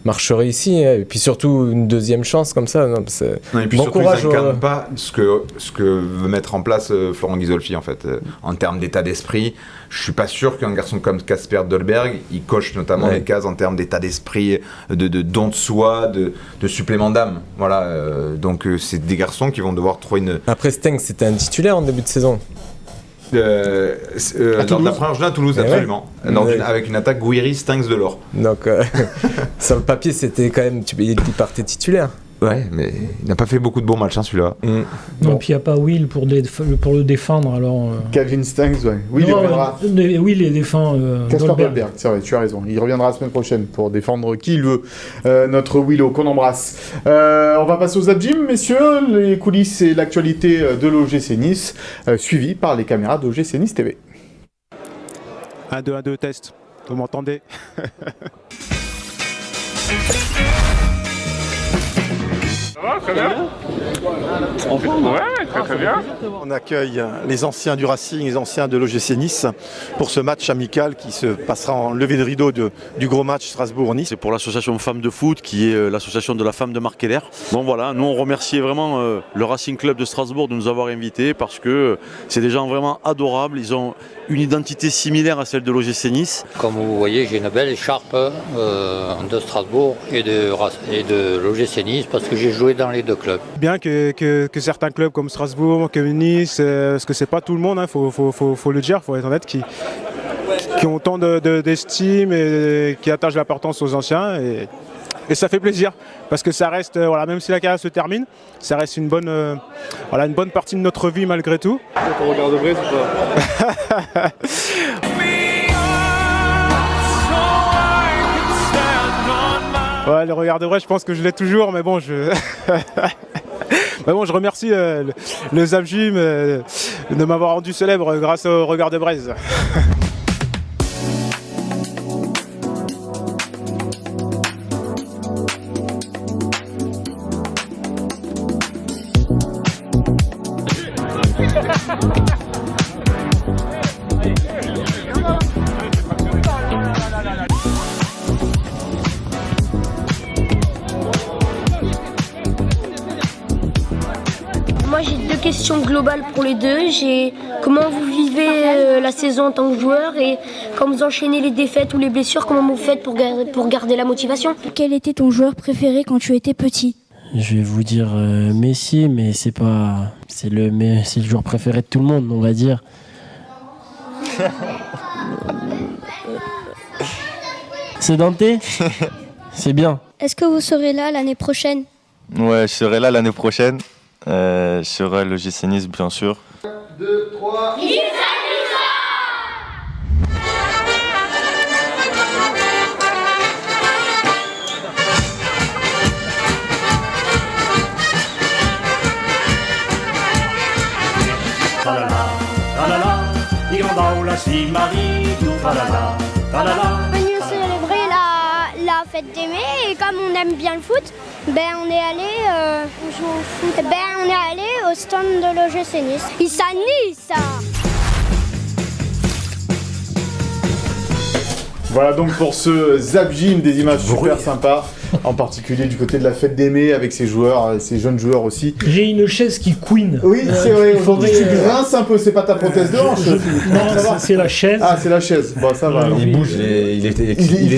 marcherait ici, et puis surtout une deuxième chance comme ça. Non, et puis bon surtout, courage, ils n'incarnent pas ce que veut mettre en place Florent Ghisolfi en fait, en termes d'état d'esprit. Je suis pas sûr qu'un garçon comme Casper Dolberg, il coche notamment des cases en termes d'état d'esprit, de don de soi, de supplément d'âme. Voilà, donc c'est des garçons qui vont devoir trouver une... Après Stengs, c'était un titulaire en début de saison. Dans la première journée à Toulouse, absolument. Avec une attaque Gouiri, Stangs, Delors. Donc, sur le papier, c'était quand même. Il partait titulaire. Ouais, mais il n'a pas fait beaucoup de bons matchs, celui-là. Non, puis il n'y a pas Will pour le défendre, alors... Calvin Stangs, ouais. Will, il reviendra. Will, il défend Casper Dolberg, c'est vrai, tu as raison. Il reviendra la semaine prochaine pour défendre qui il veut. Notre Willow, qu'on embrasse. On va passer aux Abjim, messieurs. Les coulisses et l'actualité de l'OGC Nice, suivi par les caméras d'OGC Nice TV. 1, 2, 1, 2, test. Vous m'entendez? Ça va, très bien. Ouais, très bien. On accueille les anciens du Racing, les anciens de l'OGC Nice pour ce match amical qui se passera en levée de rideau du gros match Strasbourg-Nice. C'est pour l'association Femmes de Foot qui est l'association de la femme de Marc Keller. Bon voilà, nous on remercie vraiment le Racing Club de Strasbourg de nous avoir invités parce que c'est des gens vraiment adorables. Ils ont une identité similaire à celle de l'OGC Nice. Comme vous voyez, j'ai une belle écharpe de Strasbourg et de l'OGC Nice parce que j'ai joué dans les deux clubs. Bien que certains clubs comme Strasbourg, comme Nice, parce que c'est pas tout le monde, faut le dire, faut être honnête, qui qui ont autant d'estime et qui attachent l'importance aux anciens. Et ça fait plaisir parce que ça reste, même si la carrière se termine, ça reste une bonne partie de notre vie malgré tout. Ton regard de Brest ou pas? Ouais, le regard de Brest, je pense que je l'ai toujours, mais bon, je remercie le Zap Gym de m'avoir rendu célèbre grâce au regard de Brest. Moi j'ai deux questions globales pour les deux. Comment vous vivez la saison en tant que joueur et quand vous enchaînez les défaites ou les blessures, comment vous faites pour garder la motivation? Quel était ton joueur préféré quand tu étais petit? Je vais vous dire Messi, mais c'est le joueur préféré de tout le monde, on va dire. C'est Dante? C'est bien. Est-ce que vous serez là l'année prochaine? Ouais, je serai là l'année prochaine. Je serai à l'OGC Nice, bien sûr. 1, 2, 3... Venu célébrer la fête des mai et comme on aime bien le foot, on est allé on est allé au stand de l'OGC Nice. Il s'annule ça. Voilà donc pour ce Zap Gym, des images super sympas, en particulier du côté de la fête des mai avec ces joueurs, ces jeunes joueurs aussi. J'ai une chaise qui couine. Oui, c'est vrai, aujourd'hui tu grinces un peu, c'est pas ta prothèse de hanche. Non, c'est la chaise. Ah, c'est la chaise, bon ça va. Il bouge, il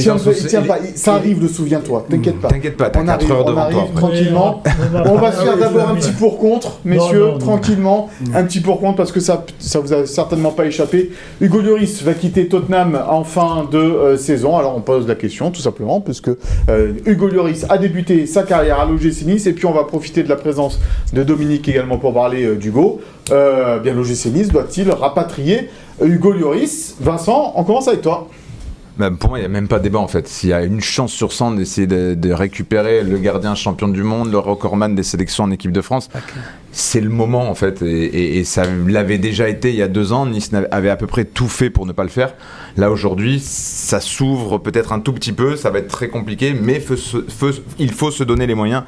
tient pas, ça arrive, souviens-toi, t'inquiète pas. T'inquiète pas, t'as 4 heures devant toi. Tranquillement. On va se faire d'abord un petit pour-contre, messieurs, tranquillement. Un petit pour-contre parce que ça vous a certainement pas échappé. Hugo Lloris va quitter Tottenham en fin de saison. Alors on pose la question tout simplement puisque Hugo Lloris a débuté sa carrière à l'OGC Nice et puis on va profiter de la présence de Dominique également pour parler d'Hugo. L'OGC Nice doit-il rapatrier Hugo Lloris? Vincent, on commence avec toi. Pour moi, il n'y a même pas débat en fait. S'il y a une chance sur 100 d'essayer de récupérer le gardien champion du monde, le recordman des sélections en équipe de France, c'est le moment en fait. Et ça l'avait déjà été il y a 2 ans. Nice avait à peu près tout fait pour ne pas le faire. Là aujourd'hui, ça s'ouvre peut-être un tout petit peu. Ça va être très compliqué, mais il faut se donner les moyens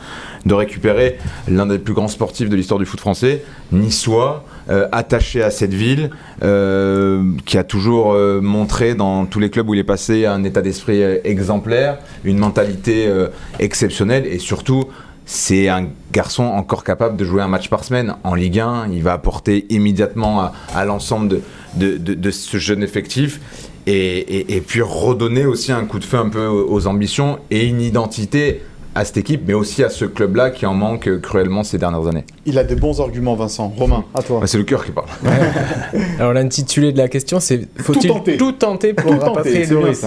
de récupérer l'un des plus grands sportifs de l'histoire du foot français, niçois, attaché à cette ville, qui a toujours montré dans tous les clubs où il est passé un état d'esprit exemplaire, une mentalité exceptionnelle et surtout c'est un garçon encore capable de jouer un match par semaine. En Ligue 1, il va apporter immédiatement à l'ensemble de ce jeune effectif et puis redonner aussi un coup de feu un peu aux ambitions et une identité à cette équipe, mais aussi à ce club-là qui en manque cruellement ces dernières années. Il a des bons arguments, Vincent. Romain, à toi. C'est le cœur qui parle. Alors l'intitulé de la question, c'est faut-il tout tenter pour rapatrier Lloris?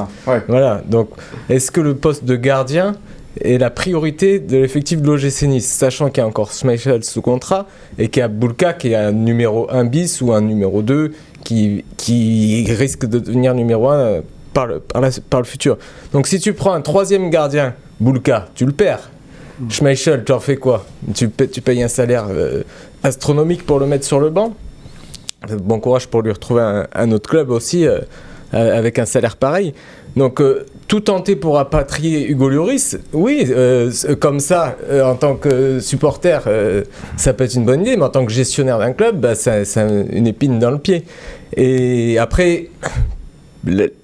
Voilà, donc est-ce que le poste de gardien est la priorité de l'effectif de l'OGC Nice, sachant qu'il y a encore Schmeichel sous contrat et qu'il y a Boulka qui est un numéro 1 bis ou un numéro 2 qui risque de devenir numéro 1 par le futur. Donc si tu prends un 3e gardien, Boulka, tu le perds. Schmeichel, tu en fais quoi? Tu payes un salaire astronomique pour le mettre sur le banc. Bon courage pour lui retrouver un autre club aussi avec un salaire pareil. Donc tout tenter pour rapatrier Hugo Lloris, oui, comme ça, en tant que supporter, ça peut être une bonne idée, mais en tant que gestionnaire d'un club, c'est une épine dans le pied. Et après,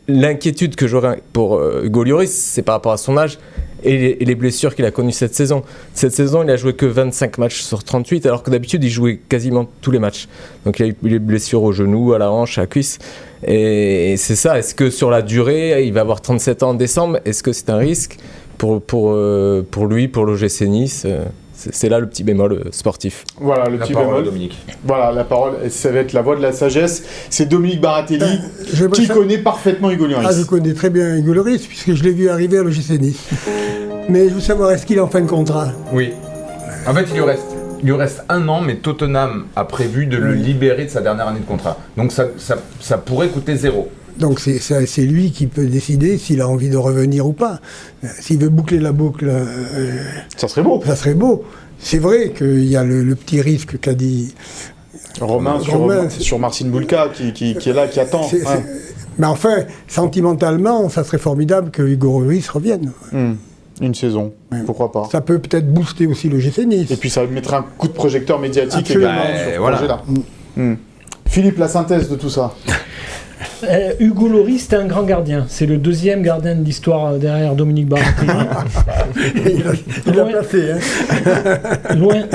l'inquiétude que j'aurais pour Hugo Lloris, c'est par rapport à son âge et les blessures qu'il a connues cette saison. Cette saison, il a joué que 25 matchs sur 38, alors que d'habitude, il jouait quasiment tous les matchs. Donc il a eu les blessures au genou, à la hanche, à la cuisse. Et c'est ça, est-ce que sur la durée, il va avoir 37 ans en décembre, est-ce que c'est un risque pour lui, pour l'OGC Nice? c'est là le petit bémol sportif. Voilà, le petit bémol. Dominique. Voilà, la parole, ça va être la voix de la sagesse. C'est Dominique Baratelli qui connaît parfaitement Hugo Lloris. Ah, je connais très bien Hugo Lloris, puisque je l'ai vu arriver à l'OGC Nice. Mais je veux savoir, est-ce qu'il est en fin de contrat? Oui. En fait, il lui reste 1 an, mais Tottenham a prévu de le libérer de sa dernière année de contrat. Donc ça pourrait coûter 0. Donc c'est lui qui peut décider s'il a envie de revenir ou pas. S'il veut boucler la boucle, ça serait beau. Ça serait beau. C'est vrai qu'il y a le petit risque qu'a dit Romain sur Marcin Bulka qui est là, qui attend. Mais enfin, sentimentalement, ça serait formidable que Hugo Lloris revienne. Une saison, pourquoi pas. Ça peut peut-être booster aussi le GC Nice. Et puis ça mettra un coup de projecteur médiatique Absolument. également sur ce projet-là. Philippe, la synthèse de tout ça. Hugo Lloris, c'était un grand gardien. C'est le 2e gardien de l'histoire derrière Dominique Baratelli. il a placé. Hein.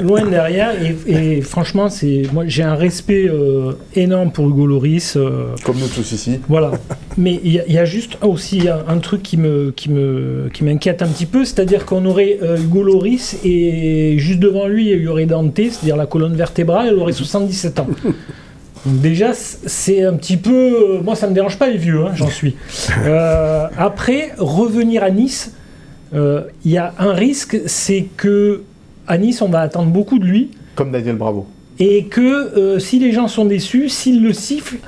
loin derrière. Et franchement, moi, j'ai un respect énorme pour Hugo Lloris. Comme nous tous ici. Voilà. Mais il y a juste aussi un truc qui m'inquiète un petit peu, c'est-à-dire qu'on aurait Hugo Lloris et juste devant lui, il y aurait Dante, c'est-à-dire la colonne vertébrale, elle aurait 77 ans. Donc déjà, c'est un petit peu... moi, ça ne me dérange pas les vieux, hein, j'en suis. Après, revenir à Nice, il y a un risque, c'est que à Nice, on va attendre beaucoup de lui. Comme Daniel Bravo. Et que si les gens sont déçus, s'ils le sifflent,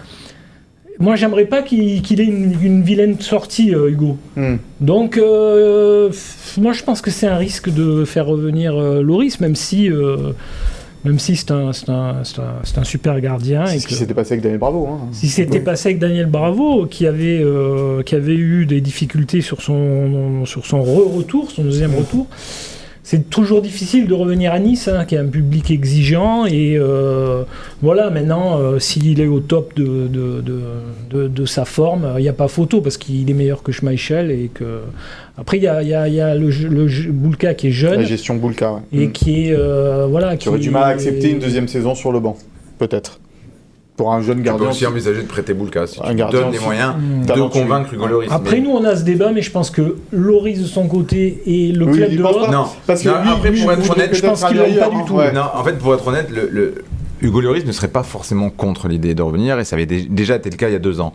moi, j'aimerais pas qu'il ait une vilaine sortie, Hugo. Donc, moi, je pense que c'est un risque de faire revenir Lloris, même si c'est un super gardien. C'est ce qui s'était passé avec Daniel Bravo. Hein. Si c'était passé avec Daniel Bravo, qui avait eu des difficultés sur son retour, son deuxième retour, c'est toujours difficile de revenir à Nice, hein, qui est un public exigeant. Et voilà, maintenant, s'il est au top de sa forme, il n'y a pas photo, parce qu'il est meilleur que Schmeichel. Et que... Après, il y a le Bulka qui est jeune. La gestion Bulka, ouais. Et qui est... qui aurait du mal à accepter une deuxième saison sur le banc, peut-être. Pour un jeune gardien. Tu peux aussi envisager de prêter Bulka si tu donnes les moyens de convaincre Hugo Lloris. Après, nous, on a ce débat, mais je pense que Lloris de son côté et le club de l'autre. Non, parce que après, pour être honnête, je pense qu'il n'aime pas du tout. Non, en fait, pour être honnête, Hugo Lloris ne serait pas forcément contre l'idée de revenir, et ça avait déjà été le cas il y a 2 ans.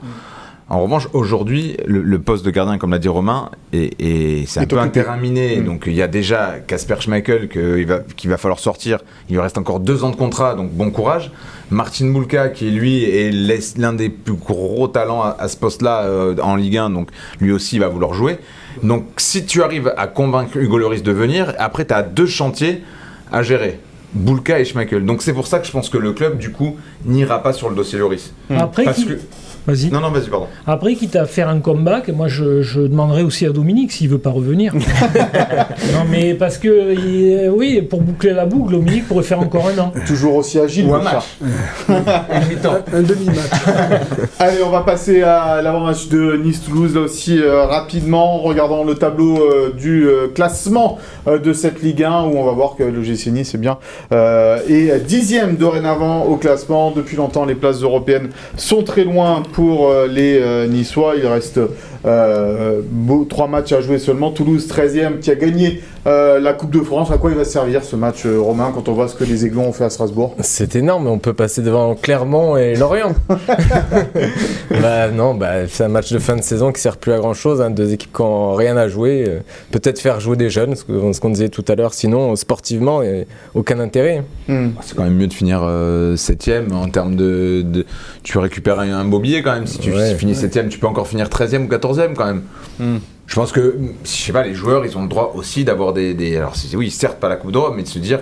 En revanche, aujourd'hui, le poste de gardien, comme l'a dit Romain, c'est un peu interminé. Donc il y a déjà Kasper Schmeichel qu'il va falloir sortir. Il lui reste encore 2 ans de contrat, donc bon courage. Martin Bulka, qui lui est l'un des plus gros talents à ce poste-là en Ligue 1, donc lui aussi il va vouloir jouer. Donc si tu arrives à convaincre Hugo Lloris de venir, après tu as 2 chantiers à gérer. Bulka et Schmeichel. Donc c'est pour ça que je pense que le club, du coup, n'ira pas sur le dossier Lloris. Après, vas-y. Non, vas-y, pardon. Après, quitte à faire un comeback, moi je demanderais aussi à Dominique s'il veut pas revenir. Non, mais parce que, oui, pour boucler la boucle, Dominique pourrait faire encore 1 an. Toujours aussi agile. Ou un match. Un demi-match. Allez, on va passer à l'avant-match de Nice-Toulouse, là aussi, rapidement, regardant le tableau du classement de cette Ligue 1, où on va voir que le GC Nice est bien est 10e dorénavant au classement. Depuis longtemps, les places européennes sont très loin pour les Niçois. Il reste 3 matchs à jouer seulement. Toulouse 13e qui a gagné la Coupe de France. À quoi il va servir ce match, Romain, quand on voit ce que les Aiglons ont fait à Strasbourg? C'est énorme, on peut passer devant Clermont et Lorient. C'est un match de fin de saison qui sert plus à grand chose, hein, 2 équipes qui n'ont rien à jouer. Peut-être faire jouer des jeunes, ce qu'on disait tout à l'heure, sinon sportivement, aucun intérêt. C'est quand même mieux de finir 7e en termes de... Tu récupères un beau billet quand même. Si tu finis 7e, tu peux encore finir 13e ou 14e quand même. Je pense que, je sais pas, les joueurs, ils ont le droit aussi d'avoir des... Alors oui, certes pas la Coupe d'Europe, mais de se dire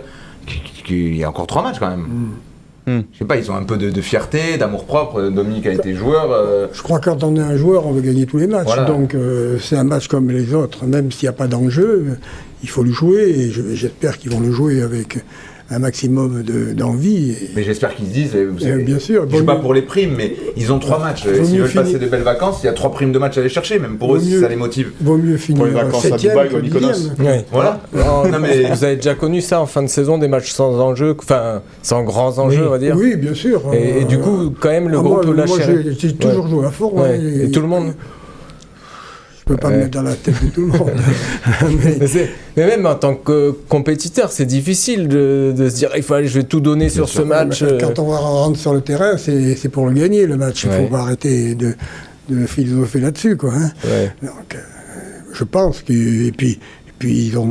qu'il y a encore 3 matchs quand même. Je sais pas, ils ont un peu de fierté, d'amour-propre. Dominique a été joueur. Je crois que quand on est un joueur, on veut gagner tous les matchs. Voilà. Donc c'est un match comme les autres. Même s'il n'y a pas d'enjeu, il faut le jouer. Et j'espère qu'ils vont le jouer avec un maximum d'envie. Mais j'espère qu'ils se disent, bien sûr, je ne sais pas pour les primes, mais ils ont 3 matchs. S'ils veulent passer de belles vacances, il y a 3 primes de match à aller chercher, même pour eux, si ça les motive. Vaut mieux finir pour les vacances 7e à Dubaï ou à Mykonos. Voilà. Non, mais vous avez déjà connu ça en fin de saison, des matchs sans enjeu, enfin sans grands enjeux, on va dire. Oui, bien sûr. Et du coup, quand même, le groupe peut lâcher. Moi, j'ai toujours joué à fond. Et tout le monde. peux pas me mettre dans la tête de tout le monde. mais même en tant que compétiteur, c'est difficile de se dire je vais tout donner sur ce match. Quand on rentre sur le terrain, c'est pour le gagner le match. Il faut pas arrêter de philosopher là-dessus, quoi. Hein. Ouais. Donc, je pense et puis ils ont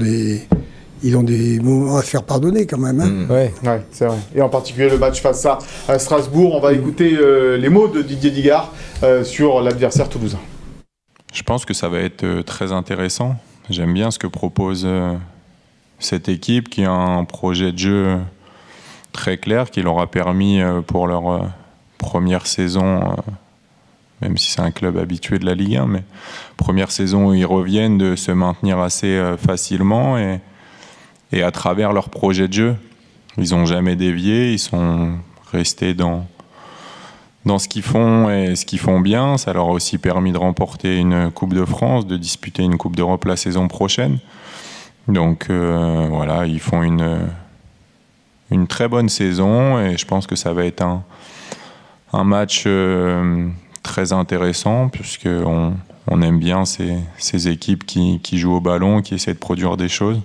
des moments à se faire pardonner quand même. Hein. Ouais, c'est vrai. Et en particulier le match face à Strasbourg. On va écouter les mots de Didier Digard sur l'adversaire toulousain. Je pense que ça va être très intéressant. J'aime bien ce que propose cette équipe qui a un projet de jeu très clair qui leur a permis pour leur première saison, même si c'est un club habitué de la Ligue 1, mais première saison où ils reviennent, de se maintenir assez facilement et à travers leur projet de jeu. Ils n'ont jamais dévié, ils sont restés dans ce qu'ils font et ce qu'ils font bien. Ça leur a aussi permis de remporter une Coupe de France, de disputer une Coupe d'Europe la saison prochaine. Donc voilà, ils font une très bonne saison et je pense que ça va être un match très intéressant puisqu'on aime bien ces équipes qui jouent au ballon, qui essaient de produire des choses.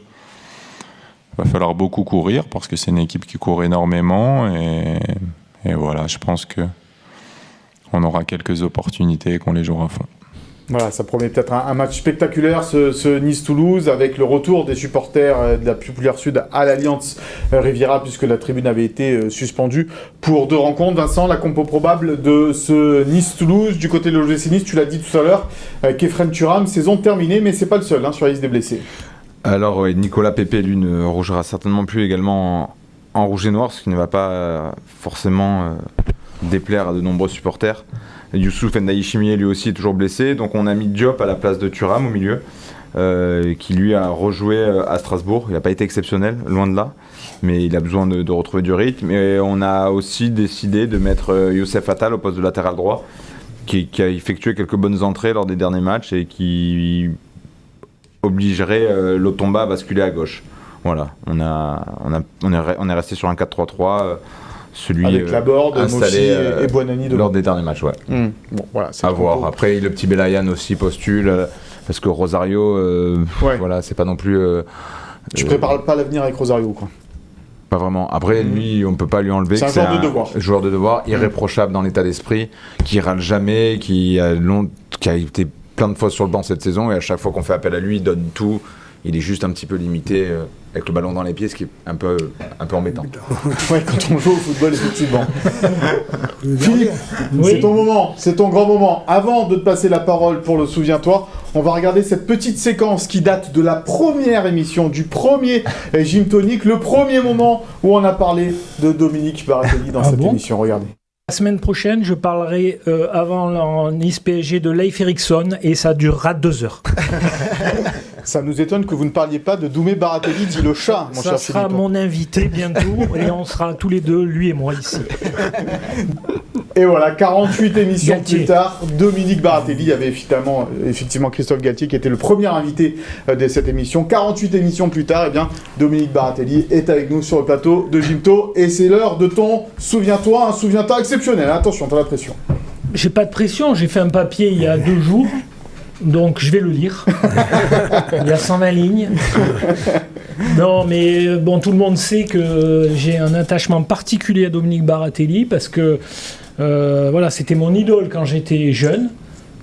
Il va falloir beaucoup courir parce que c'est une équipe qui court énormément et voilà, je pense qu'on aura quelques opportunités et qu'on les jouera à fond. Voilà, ça promet peut-être un match spectaculaire, ce Nice-Toulouse, avec le retour des supporters de la Populaire Sud à l'Alliance Riviera, puisque la tribune avait été suspendue pour 2 rencontres. Vincent, la compo probable de ce Nice-Toulouse, du côté de l'OGC Nice, tu l'as dit tout à l'heure, Kefren Turam, saison terminée, mais c'est pas le seul sur la liste des blessés. Alors, Nicolas Pepe, lui, ne rougera certainement plus également en rouge et noir, ce qui ne va pas forcément déplaire à de nombreux supporters. Youssouf Ndaï Chimier, lui aussi, est toujours blessé. Donc, on a mis Diop à la place de Thuram au milieu, qui lui a rejoué à Strasbourg. Il n'a pas été exceptionnel, loin de là, mais il a besoin de retrouver du rythme. Et on a aussi décidé de mettre Youssef Attal au poste de latéral droit, qui a effectué quelques bonnes entrées lors des derniers matchs et qui obligerait Lotomba à basculer à gauche. Voilà, on est resté sur un 4-3-3, celui avec Laborde, installé et Buonanni lors des derniers matchs. Ouais. Bon, voilà, c'est à voir. Après, le petit Belayan aussi postule, parce que Rosario, voilà, c'est pas non plus. Tu prépares pas l'avenir avec Rosario, quoi. Pas vraiment. Après, lui, on peut pas lui enlever. C'est un joueur de devoir. Joueur de devoir, irréprochable dans l'état d'esprit, qui râle jamais, qui a été plein de fois sur le banc cette saison et à chaque fois qu'on fait appel à lui, il donne tout. Il est juste un petit peu limité avec le ballon dans les pieds, ce qui est un peu embêtant. Ouais, quand on joue au football, effectivement. Philippe, c'est ton moment, c'est ton grand moment. Avant de te passer la parole pour le Souviens-toi, on va regarder cette petite séquence qui date de la première émission, du premier Gym Tonic, le premier moment où on a parlé de Dominique Baratelli dans cette émission. Regardez. La semaine prochaine, je parlerai avant Nice PSG de Leif Erikson et ça durera 2 heures. Ça nous étonne que vous ne parliez pas de Doumé Baratelli, dit le chat, mon cher Philippe. Ça sera mon invité bientôt et on sera tous les deux, lui et moi, ici. Et voilà, 48 émissions Galtier. Plus tard, Dominique Baratelli, il y avait effectivement Christophe Galtier qui était le premier invité de cette émission. 48 émissions plus tard, eh bien, Dominique Baratelli est avec nous sur le plateau de Gymto et c'est l'heure de ton Souviens-toi, un Souviens-toi exceptionnel. Attention, t'as la pression. J'ai pas de pression, j'ai fait un papier il y a 2 jours. Donc je vais le lire. Il y a 120 lignes. Non, mais bon, tout le monde sait que j'ai un attachement particulier à Dominique Baratelli parce que voilà, c'était mon idole quand j'étais jeune.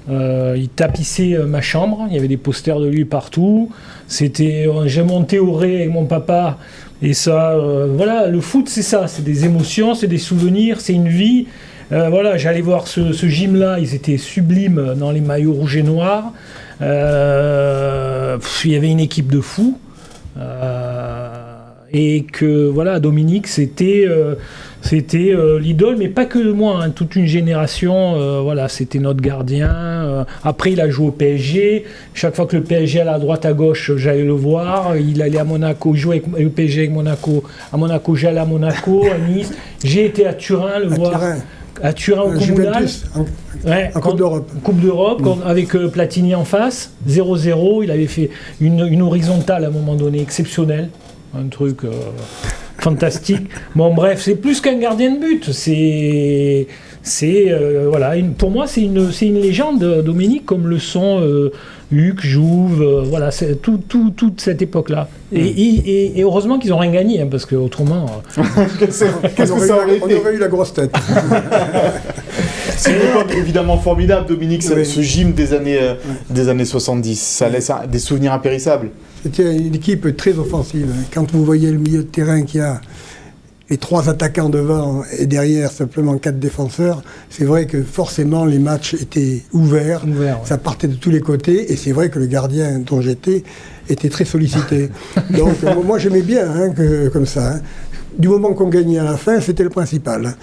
Il tapissait ma chambre, il y avait des posters de lui partout. J'ai monté au Ré avec mon papa et ça, voilà, le foot c'est ça, c'est des émotions, c'est des souvenirs, c'est une vie. Voilà, j'allais voir ce gym-là, ils étaient sublimes dans les maillots rouges et noirs. Il y avait une équipe de fous. Et que voilà, Dominique, c'était l'idole, mais pas que de moi, hein, toute une génération. Voilà, c'était notre gardien. Après, il a joué au PSG. Chaque fois que le PSG allait à droite, à gauche, j'allais le voir. Il allait à Monaco, il jouait avec le PSG avec Monaco. À Monaco, j'allais à Monaco, à Nice. J'ai été à Turin le voir. À Turin au Communal, en Coupe d'Europe. Coupe d'Europe, avec Platini en face, 0-0. Il avait fait une horizontale à un moment donné, exceptionnelle. Un truc fantastique. Bon, bref, c'est plus qu'un gardien de but. Voilà, pour moi, c'est une légende, Dominique, comme le sont Huc, Jouve, voilà, c'est toute cette époque-là. Et heureusement qu'ils n'ont rien gagné, parce qu'autrement... Qu'est-ce que ça aurait été ? On aurait eu la grosse tête. C'est une époque évidemment formidable, Dominique, ce gym des années 70. Ça laisse des souvenirs impérissables. C'était une équipe très offensive. Quand vous voyez le milieu de terrain qui a les 3 attaquants devant et derrière simplement 4 défenseurs, c'est vrai que forcément les matchs étaient ouverts. Ça partait de tous les côtés et c'est vrai que le gardien dont j'étais était très sollicité. Donc moi j'aimais bien comme ça. Du moment qu'on gagnait à la fin, c'était le principal.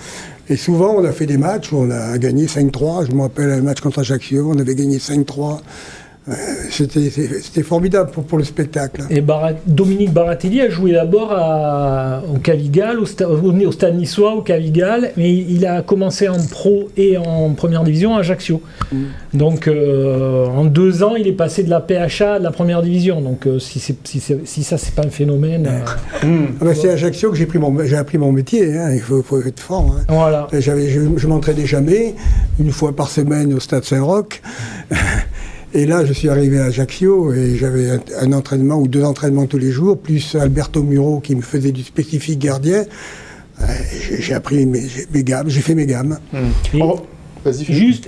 Et souvent on a fait des matchs où on a gagné 5-3. Je me rappelle un match contre Ajaccio, on avait gagné 5-3. C'était formidable pour le spectacle. Et Dominique Baratelli a joué d'abord au Cavigal, au Stade Niçois, au Cavigal, mais il a commencé en pro et en première division à Ajaccio. Donc en 2 ans, il est passé de la PHA à de la première division. Donc si ça, c'est pas un phénomène... c'est à Ajaccio que j'ai appris mon métier. Il faut être fort. Voilà. Je m'entraînais jamais, une fois par semaine au Stade Saint-Roch. Et là, je suis arrivé à Ajaccio et j'avais un entraînement ou 2 entraînements tous les jours, plus Alberto Muro qui me faisait du spécifique gardien. J'ai appris mes gammes, j'ai fait mes gammes.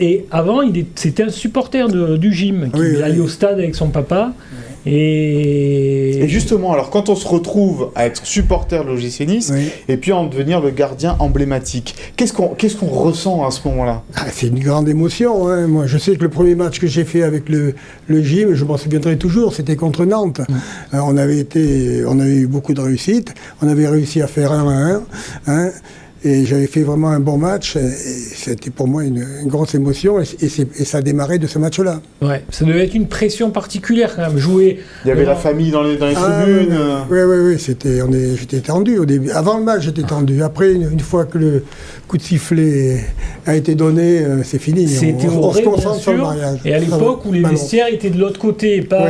Et avant, c'était un supporter du gym qui allait au stade avec son papa. Et justement, alors quand on se retrouve à être supporter de l'OGC Nice et puis en devenir le gardien emblématique, qu'est-ce qu'on ressent à ce moment-là ? C'est une grande émotion. Moi, je sais que le premier match que j'ai fait avec le gym, je m'en souviendrai toujours, c'était contre Nantes. On avait eu beaucoup de réussite. On avait réussi à faire 1-1. Et j'avais fait vraiment un bon match. Et c'était pour moi une grosse émotion. Et ça a démarré de ce match-là. Ouais, ça devait être une pression particulière quand même. Jouer. Il y avait la famille dans les tribunes. Oui. J'étais tendu au début. Avant le match, j'étais tendu. Après, une fois que le coup de sifflet a été donné, c'est fini. On se concentre sur le mariage. Et à l'époque où les vestiaires étaient de l'autre côté, pas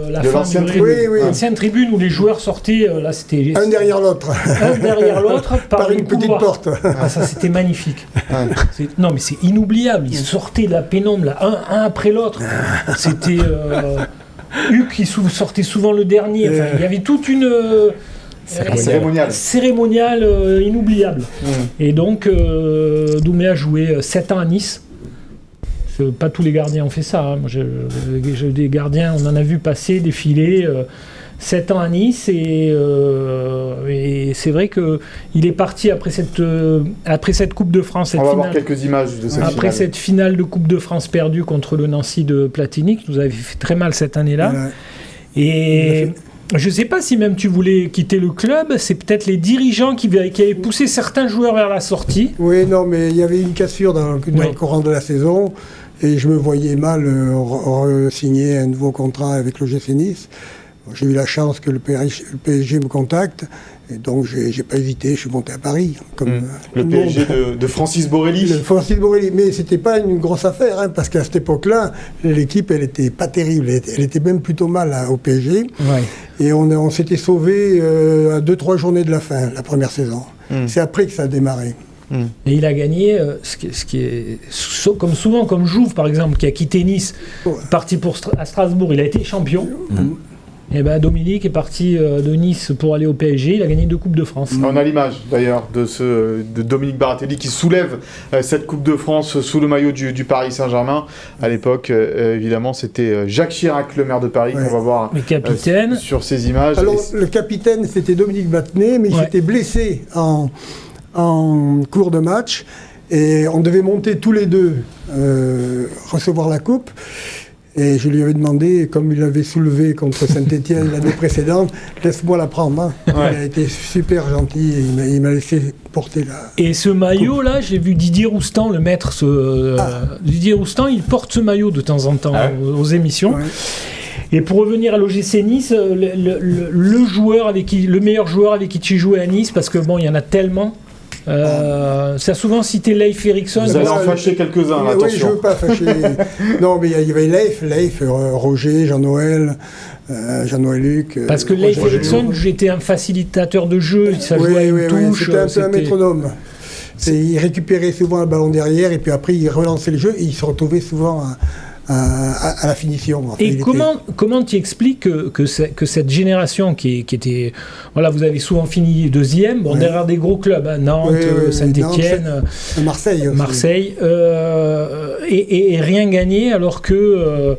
la fin l'ancienne tribune. L'ancienne tribune où les joueurs sortaient, là c'était... Un derrière l'autre. par une petite porte. Ça c'était magnifique. Non mais c'est inoubliable. Ils sortaient de la pénombre là, un après l'autre. C'était Huc qui sortait souvent le dernier. Enfin, il y avait toute une cérémonial inoubliable. Et donc Doumé a joué 7 ans à Nice. Pas tous les gardiens ont fait ça. Moi, j'ai des gardiens, on en a vu passer, défiler. 7 ans à Nice et c'est vrai qu'il est parti après cette Coupe de France. On va voir quelques images de cette après finale. cette finale de Coupe de France perdue contre le Nancy de Platini, qui nous avait fait très mal cette année-là. Et je ne sais pas si même tu voulais quitter le club, c'est peut-être les dirigeants qui avaient poussé certains joueurs vers la sortie. Oui, non, mais il y avait une cassure dans le courant de la saison et je me voyais mal signer un nouveau contrat avec l'OGC Nice. J'ai eu la chance que le PSG me contacte, et donc j'ai pas hésité, je suis monté à Paris. Le PSG de Francis Borrelli. Francis Borrelli, mais c'était pas une grosse affaire, parce qu'à cette époque-là, l'équipe, elle était pas terrible, elle était même plutôt mal au PSG. Et on s'était sauvé à 2-3 journées de la fin, la première saison. C'est après que ça a démarré. Et il a gagné, ce qui est comme souvent, comme Jouve par exemple, qui a quitté Nice, parti à Strasbourg, il a été champion. Et Dominique est parti de Nice pour aller au PSG, il a gagné 2 Coupes de France. On a l'image d'ailleurs de Dominique Baratelli qui soulève cette Coupe de France sous le maillot du Paris Saint-Germain. À l'époque, évidemment, c'était Jacques Chirac, le maire de Paris, qu'on va voir sur ces images. Alors, le capitaine, c'était Dominique Battenet, mais il s'était blessé en cours de match. Et on devait monter tous les deux recevoir la coupe. Et je lui avais demandé, comme il l'avait soulevé contre Saint-Étienne l'année précédente, laisse-moi la prendre. Il a été super gentil et il m'a laissé porter la... Et ce maillot-là, j'ai vu Didier Roustan le mettre. Didier Roustan, il porte ce maillot de temps en temps aux émissions. Et pour revenir à l'OGC Nice, le meilleur joueur avec qui tu jouais à Nice, parce que il y en a tellement... ça a souvent cité Leif Eriksson. Vous allez en fâcher quelques-uns, attention. Oui, je ne veux pas fâcher. Non, mais il y avait Leif, Roger, Jean-Noël Luc. Parce que Leif Eriksson, j'étais un facilitateur de jeu, ça jouait à une touche. C'était un peu un métronome. Il récupérait souvent le ballon derrière et puis après il relançait le jeu et il se retrouvait souvent à la finition. Enfin, et comment tu expliques que cette génération qui était... Voilà, vous avez souvent fini deuxième, derrière des gros clubs, hein, Nantes, Saint-Étienne, Marseille et rien gagné, alors que...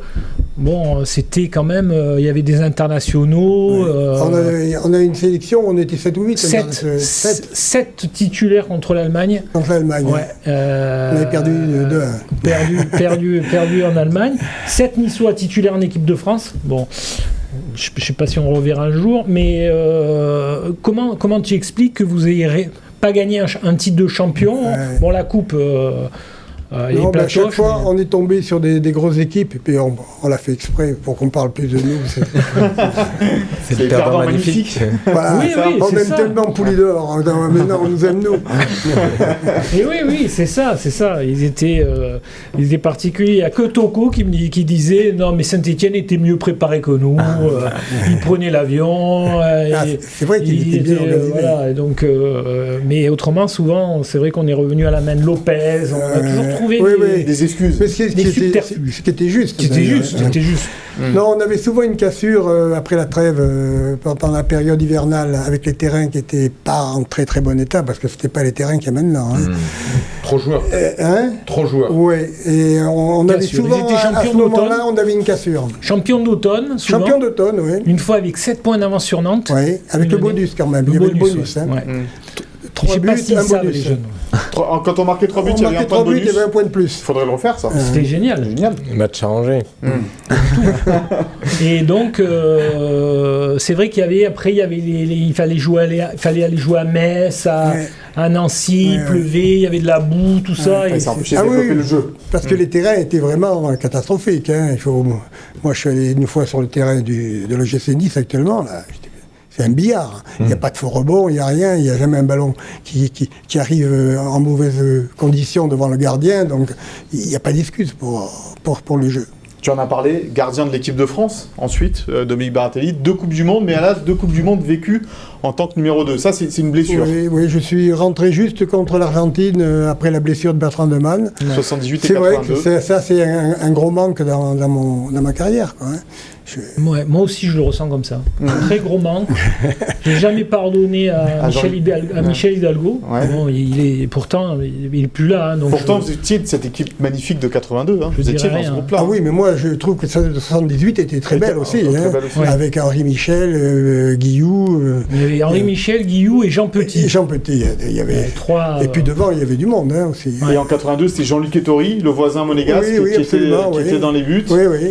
c'était quand même... Il y avait des internationaux... On a une sélection, on était 7 ou 8. 7 titulaires contre l'Allemagne. Contre l'Allemagne, on avait perdu 2-1. Perdu en Allemagne. 7 Niçois titulaires en équipe de France. Bon, je ne sais pas si on le reverra un jour, mais comment tu expliques que vous n'ayez pas gagné un titre de champion? Bon, la coupe... à chaque fois, on est tombé sur des grosses équipes, et puis on l'a fait exprès pour qu'on parle plus de nous. C'est le perdant magnifique. Voilà, on aime tellement Poulidor, maintenant on nous aime nous. Et oui, c'est ça. Ils étaient particuliers. Il n'y a que Toko qui disait non, mais Saint-Étienne était mieux préparé que nous. Ils prenaient l'avion. C'est vrai qu'il était bien organisé. Voilà, donc, mais autrement, souvent, c'est vrai qu'on est revenu à la main de Lopez. On a toujours trouvé des excuses. Mais ce qui était juste. C'était juste. Non, on avait souvent une cassure après la trêve, pendant la période hivernale, avec les terrains qui n'étaient pas en très très bon état, parce que c'était pas les terrains qu'il y a maintenant. Trop joueurs. Trop joueurs. Oui, et on avait souvent, à ce moment-là, on avait une cassure. Champion d'automne, souvent. Champion d'automne, oui. Une fois avec 7 points d'avance sur Nantes. Oui, avec le bonus quand même. Il y avait le bonus. 3 buts, un bonus. Quand on marquait 3 buts, il y avait un point de bonus. Il y avait un point de plus. Il faudrait le refaire, ça. C'était génial. Le match arrangé. Et donc, c'est vrai qu'il y avait, après, il fallait aller jouer à Metz, à Nancy, il pleuvait, il y avait de la boue, tout ça. Et ça empêchait de développer le jeu. Parce que les terrains étaient vraiment catastrophiques. Moi, je suis allé une fois sur le terrain de l'OGC Nice actuellement, là. C'est un billard. Il n'y a pas de faux rebond, il n'y a rien, il n'y a jamais un ballon qui arrive en mauvaise condition devant le gardien, donc il n'y a pas d'excuse pour le jeu. Tu en as parlé, gardien de l'équipe de France, ensuite, Dominique Baratelli, 2 Coupes du Monde, mais hélas, 2 Coupes du Monde vécues en tant que numéro 2. Ça, c'est une blessure. Oui, je suis rentré juste contre l'Argentine après la blessure de Bertrand de Man. 78 et 82. C'est vrai que ça, c'est un gros manque dans ma carrière, quoi, moi aussi, je le ressens comme ça. Un très gros manque. Je n'ai jamais pardonné à Michel Hidalgo. Ouais. Bon, pourtant, il n'est plus là. Hein, donc pourtant, vous étiez de cette équipe magnifique de 82. Hein. Vous étiez dans ce groupe-là. Ah oui, mais moi, je trouve que celle de 78 était très belle aussi. Avec Henri Michel, Guillou. Il y avait Henri Michel, Guillou et Jean Petit. Il y avait 3. Et puis devant, il y avait du monde aussi. Et en 82, c'était Jean-Luc Ettori, le voisin monégasque, qui était dans les buts.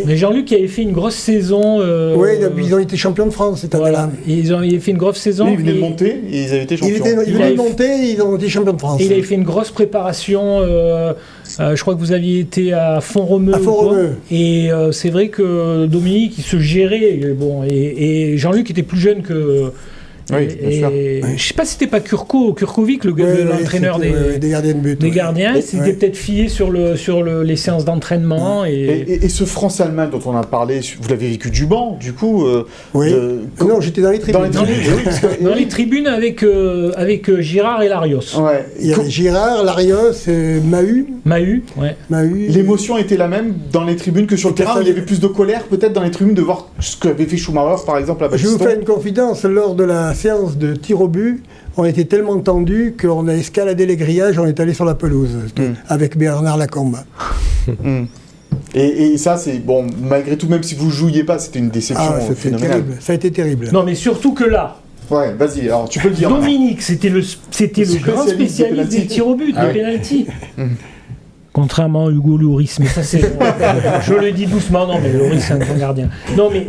Mais Jean-Luc avait fait une grosse saison. Ils ont été champions de France cette année-là. Ils avaient fait une grosse saison. Ils venaient de monter et ils avaient été champions. Ils venaient de monter et ils ont été champions de France. Et il avait fait une grosse préparation. Je crois que vous aviez été à Font-Romeu. Et c'est vrai que Dominique, il se gérait. Et Jean-Luc était plus jeune que... Oui, bien sûr. Je sais pas si c'était pas Kurkovic, l'entraîneur des gardiens de but. Des gardiens, il s'était peut-être fié sur les séances d'entraînement. Et ce France-Allemagne dont on a parlé, vous l'avez vécu du banc, du coup. Non, j'étais dans les tribunes. Dans les tribunes avec Girard et Larios. Ouais. Il y avait Girard, Larios, Mahut. L'émotion était la même dans les tribunes que sur le terrain. Il y avait plus de colère peut-être dans les tribunes de voir ce qu'avait fait Schumacher par exemple à Baptiston. Je vous fais une confidence, lors de la séance de tir au but, on était tellement tendus qu'on a escaladé les grillages, on est allé sur la pelouse avec Bernard Lacombe. Et ça, c'est bon, malgré tout, même si vous ne jouiez pas, c'était une déception phénoménale. Terrible. Ça a été terrible. Non, mais surtout que là. Ouais, vas-y, alors tu peux le dire. Dominique, c'était le grand spécialiste des tirs au but, des pénaltys. Contrairement à Hugo Lloris, mais ça c'est... je le dis doucement, non mais Lloris c'est un grand gardien. Non mais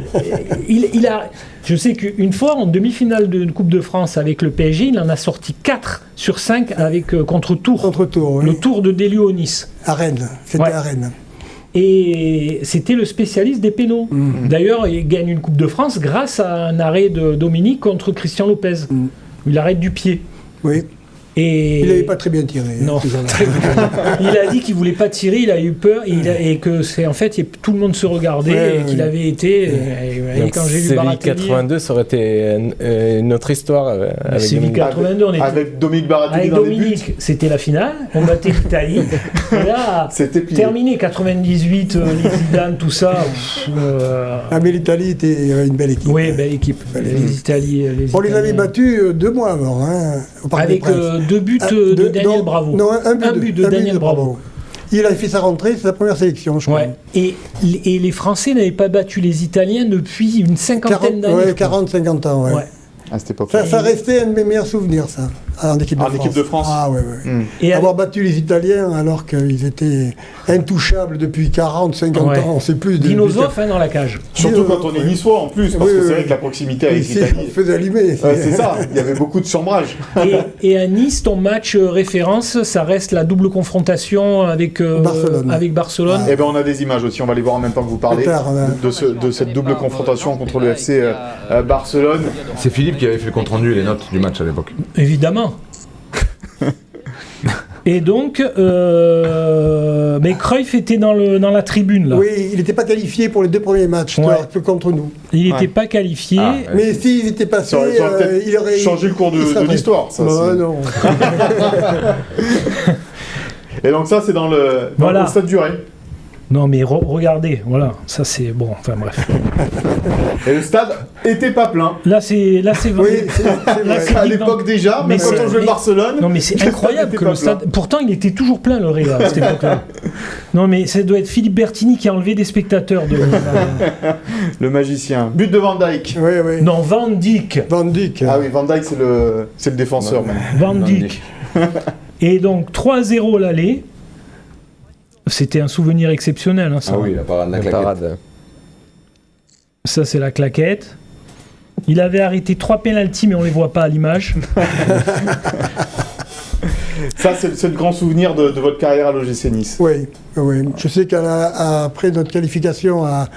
il a... Je sais qu'une fois en demi-finale de Coupe de France avec le PSG, il en a sorti 4 sur 5 contre Tours. Le Tour de Delio Nice. À Rennes, c'était à Rennes. Et c'était le spécialiste des pénaux. D'ailleurs, il gagne une Coupe de France grâce à un arrêt de Dominique contre Christian Lopez. Il arrête du pied. Oui. Et il n'avait pas très bien tiré. Non, il a dit qu'il voulait pas tirer, il a eu peur et que c'est en fait tout le monde se regardait et qu'il avait été. Et quand j'ai lu Baratelli, 82, ça aurait été une autre histoire. Séville 82, on était avec Dominique Baratelli avec dans les buts. Dominique, c'était la finale. On battait l'Italie. Et là, c'était terminé 98, les Zidane, tout ça. Mais l'Italie était une belle équipe. Oui, belle équipe. Les Italiens. On les avait battus 2 mois avant. Avec 2 buts de Daniel Bravo. Non, un but de Daniel Bravo. Il a fait sa rentrée, c'est sa première sélection, je crois. Et les Français n'avaient pas battu les Italiens depuis une cinquantaine d'années. Ouais, 40-50 ans, ouais. À cette époque. Ça restait un de mes meilleurs souvenirs, ça, en équipe de France. Ah ouais. Et avoir battu les Italiens alors qu'ils étaient intouchables depuis 40-50 ans, on ne sait plus. Dinosophe dans la cage. Surtout quand on est niçois en plus, parce que c'est vrai que la proximité avec l'Italie. On faisait allumer. C'est ça, il y avait beaucoup de chambrage. Et à Nice, ton match référence, ça reste la double confrontation avec Barcelone. Eh bien, on a des images aussi, on va les voir en même temps que vous parlez de cette double confrontation contre le FC Barcelone. C'est Philippe qui avait fait le compte-rendu et les notes du match à l'époque. Évidemment. Et donc, mais Cruyff était dans la tribune là. Oui, il n'était pas qualifié pour les 2 premiers matchs contre nous. Il n'était pas qualifié. Mais s'il était passé, il aurait changé le cours de l'histoire. Non. Et donc ça, c'est dans le stade du Ré. Non mais regardez, voilà, ça c'est bon, enfin bref. Et le stade était pas plein. Là c'est vrai. À l'époque déjà, mais quand on jouait Barcelone. Non mais c'est incroyable que le stade. Pourtant il était toujours plein le Real à cette époque-là. Non mais ça doit être Philippe Bertini qui a enlevé des spectateurs de. Le magicien. But de Van Dijk. Oui. Non, Van Dijk. Ah oui, Van Dijk c'est le défenseur même. Van Dijk. Et donc 3-0 l'aller. C'était un souvenir exceptionnel. Hein, ça. Ah oui, la parade. Ça, c'est la claquette. Il avait arrêté 3 pénaltys, mais on ne les voit pas à l'image. Ça, c'est le grand souvenir de votre carrière à l'OGC Nice. Oui. Je sais qu'après notre qualification à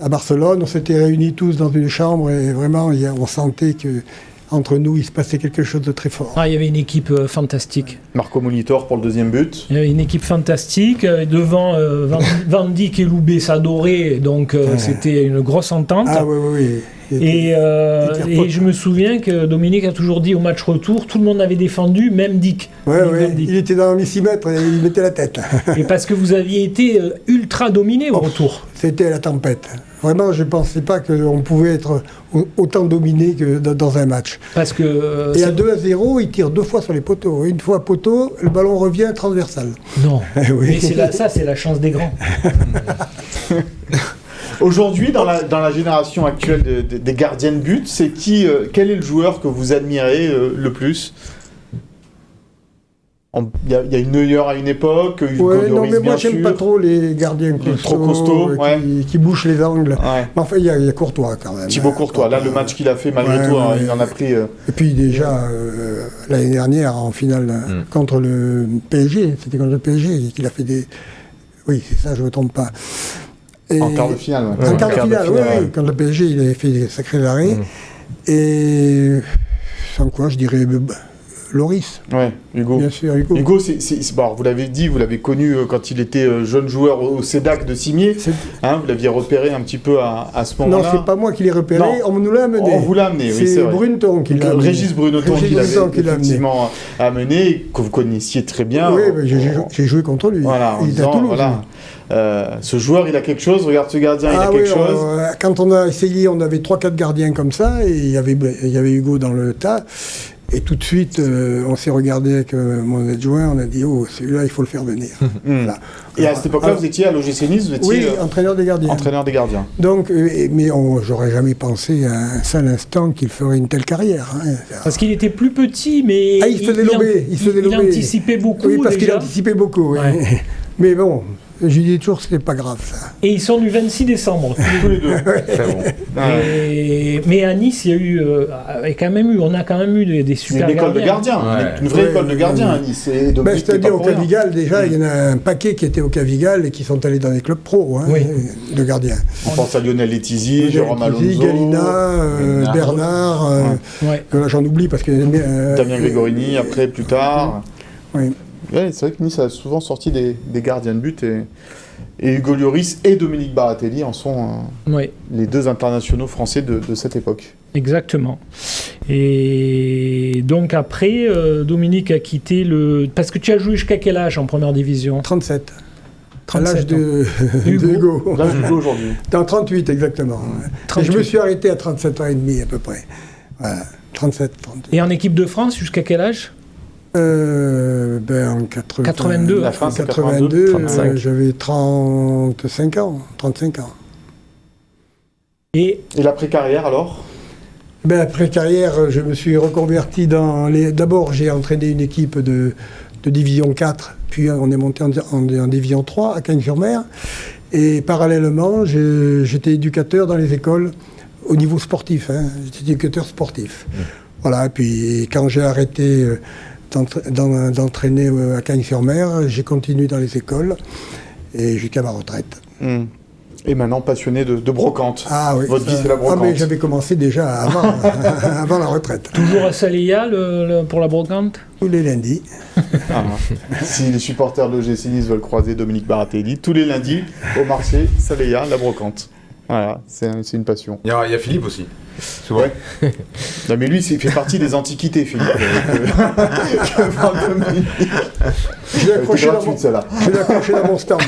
Barcelone, on s'était réunis tous dans une chambre et vraiment, on sentait que entre nous, il se passait quelque chose de très fort. Il y avait une équipe fantastique. Marco Molitor pour le deuxième but. Il y avait une équipe fantastique. Devant, Van Dijk et Loubet s'adoraient, donc c'était une grosse entente. Ah oui. Et je me souviens que Dominique a toujours dit au match retour, tout le monde avait défendu, même Dick. Il était dans les 6 mètres et il mettait la tête. Et parce que vous aviez été ultra dominé au retour. C'était la tempête. Vraiment, je ne pensais pas qu'on pouvait être autant dominé que dans un match. Parce que et à 2-0, il tire 2 fois sur les poteaux. Une fois poteau, le ballon revient transversal. Non, mais ça c'est la chance des grands. Aujourd'hui, dans la génération actuelle des gardiens de but, c'est quel est le joueur que vous admirez le plus ? Il y a une Neuer à une époque, non, mais moi j'aime pas trop les gardiens trop costauds, qui bouchent les angles. Mais enfin, il y a Courtois quand même. Thibaut Courtois, là le match qu'il a fait malgré tout, il en a pris. Et puis déjà l'année dernière en finale contre le PSG, c'était contre le PSG qu'il a fait des. Oui, c'est ça, je me trompe pas. En quart de finale. En quart de finale, oui. Quand le PSG, il avait fait des sacrés arrêts. Et sans quoi, je dirais Loris. Ouais, Hugo. Bien sûr, Hugo. Hugo, vous l'avez dit, vous l'avez connu quand il était jeune joueur au CEDAC de Cimier. Vous l'aviez repéré un petit peu à ce moment-là. Non, c'est pas moi qui l'ai repéré, on nous l'a amené. On vous l'a amené, oui, c'est vrai. Bruneton qui l'a amené. Régis Bruneton qui l'avait effectivement amené, que vous connaissiez très bien. Oui, j'ai joué contre lui. Voilà, il est à Toulouse. Ce joueur, il a quelque chose, regarde ce gardien, il a quelque chose. Quand on a essayé, on avait 3-4 gardiens comme ça, et il y avait Hugo dans le tas. Et tout de suite, on s'est regardé avec mon adjoint, on a dit « Oh, celui-là, il faut le faire venir. » Voilà. Et à cette époque-là, vous étiez à l'OGC Nice, vous étiez... Oui, entraîneur des gardiens. Entraîneur des gardiens. Donc, mais j'aurais jamais pensé à un seul instant qu'il ferait une telle carrière. Parce qu'il était plus petit, mais... il se faisait lober. Il anticipait beaucoup, oui, parce qu'il anticipait beaucoup, oui. Mais bon... Je dis toujours que c'était pas grave, ça. Et ils sont du 26 décembre, tous les deux. Très bon. Mais à Nice, il y a eu, on a quand même eu des super une école de gardiens. gardiens, une vraie école de gardiens à Nice. C'est-à-dire au Cavigal, déjà, il y en a un paquet qui étaient au Cavigal et qui sont allés dans les clubs pro de gardiens. On pense à Lionel Letizy, Jérôme Alonso, Galina, Bernard, là j'en oublie parce que... Damien Gregorini, après, plus tard. Oui. Ouais, c'est vrai que Nice a souvent sorti des gardiens de but et Hugo Lloris et Dominique Baratelli en sont les deux internationaux français de cette époque. Exactement. Et donc après, Dominique a quitté le... Parce que tu as joué jusqu'à quel âge en première division ? 37. 37 à l'âge de Hugo. L'âge d'Hugo aujourd'hui. Dans 38 exactement. 38. Et je me suis arrêté à 37 ans et demi à peu près. Voilà. 37, 38. Et en équipe de France, jusqu'à quel âge ? En 82. La fin, 82, j'avais 35 ans. Et l'après-carrière alors ? Après carrière, je me suis reconverti dans les... D'abord, j'ai entraîné une équipe de division 4, puis on est monté en division 3 à Cagnes-sur-Mer. Et parallèlement, j'étais éducateur dans les écoles au niveau sportif. J'étais éducateur sportif. Voilà, et puis quand j'ai arrêté d'entraîner à Cagnes-sur-Mer, j'ai continué dans les écoles et jusqu'à ma retraite. Et maintenant passionné de brocante. Ah oui. Votre vie, c'est la brocante. Mais j'avais commencé déjà avant la retraite. Toujours à Saléa pour la brocante ? Tous les lundis. Si les supporters de l'OGC Nice veulent croiser Dominique Baratelli, tous les lundis au marché Saléa, la brocante. Voilà, c'est une passion. Il y a Philippe aussi. Souvent. Ouais. Non, mais lui, il fait partie des antiquités, Philippe. Je l'ai accroché dans mon stand.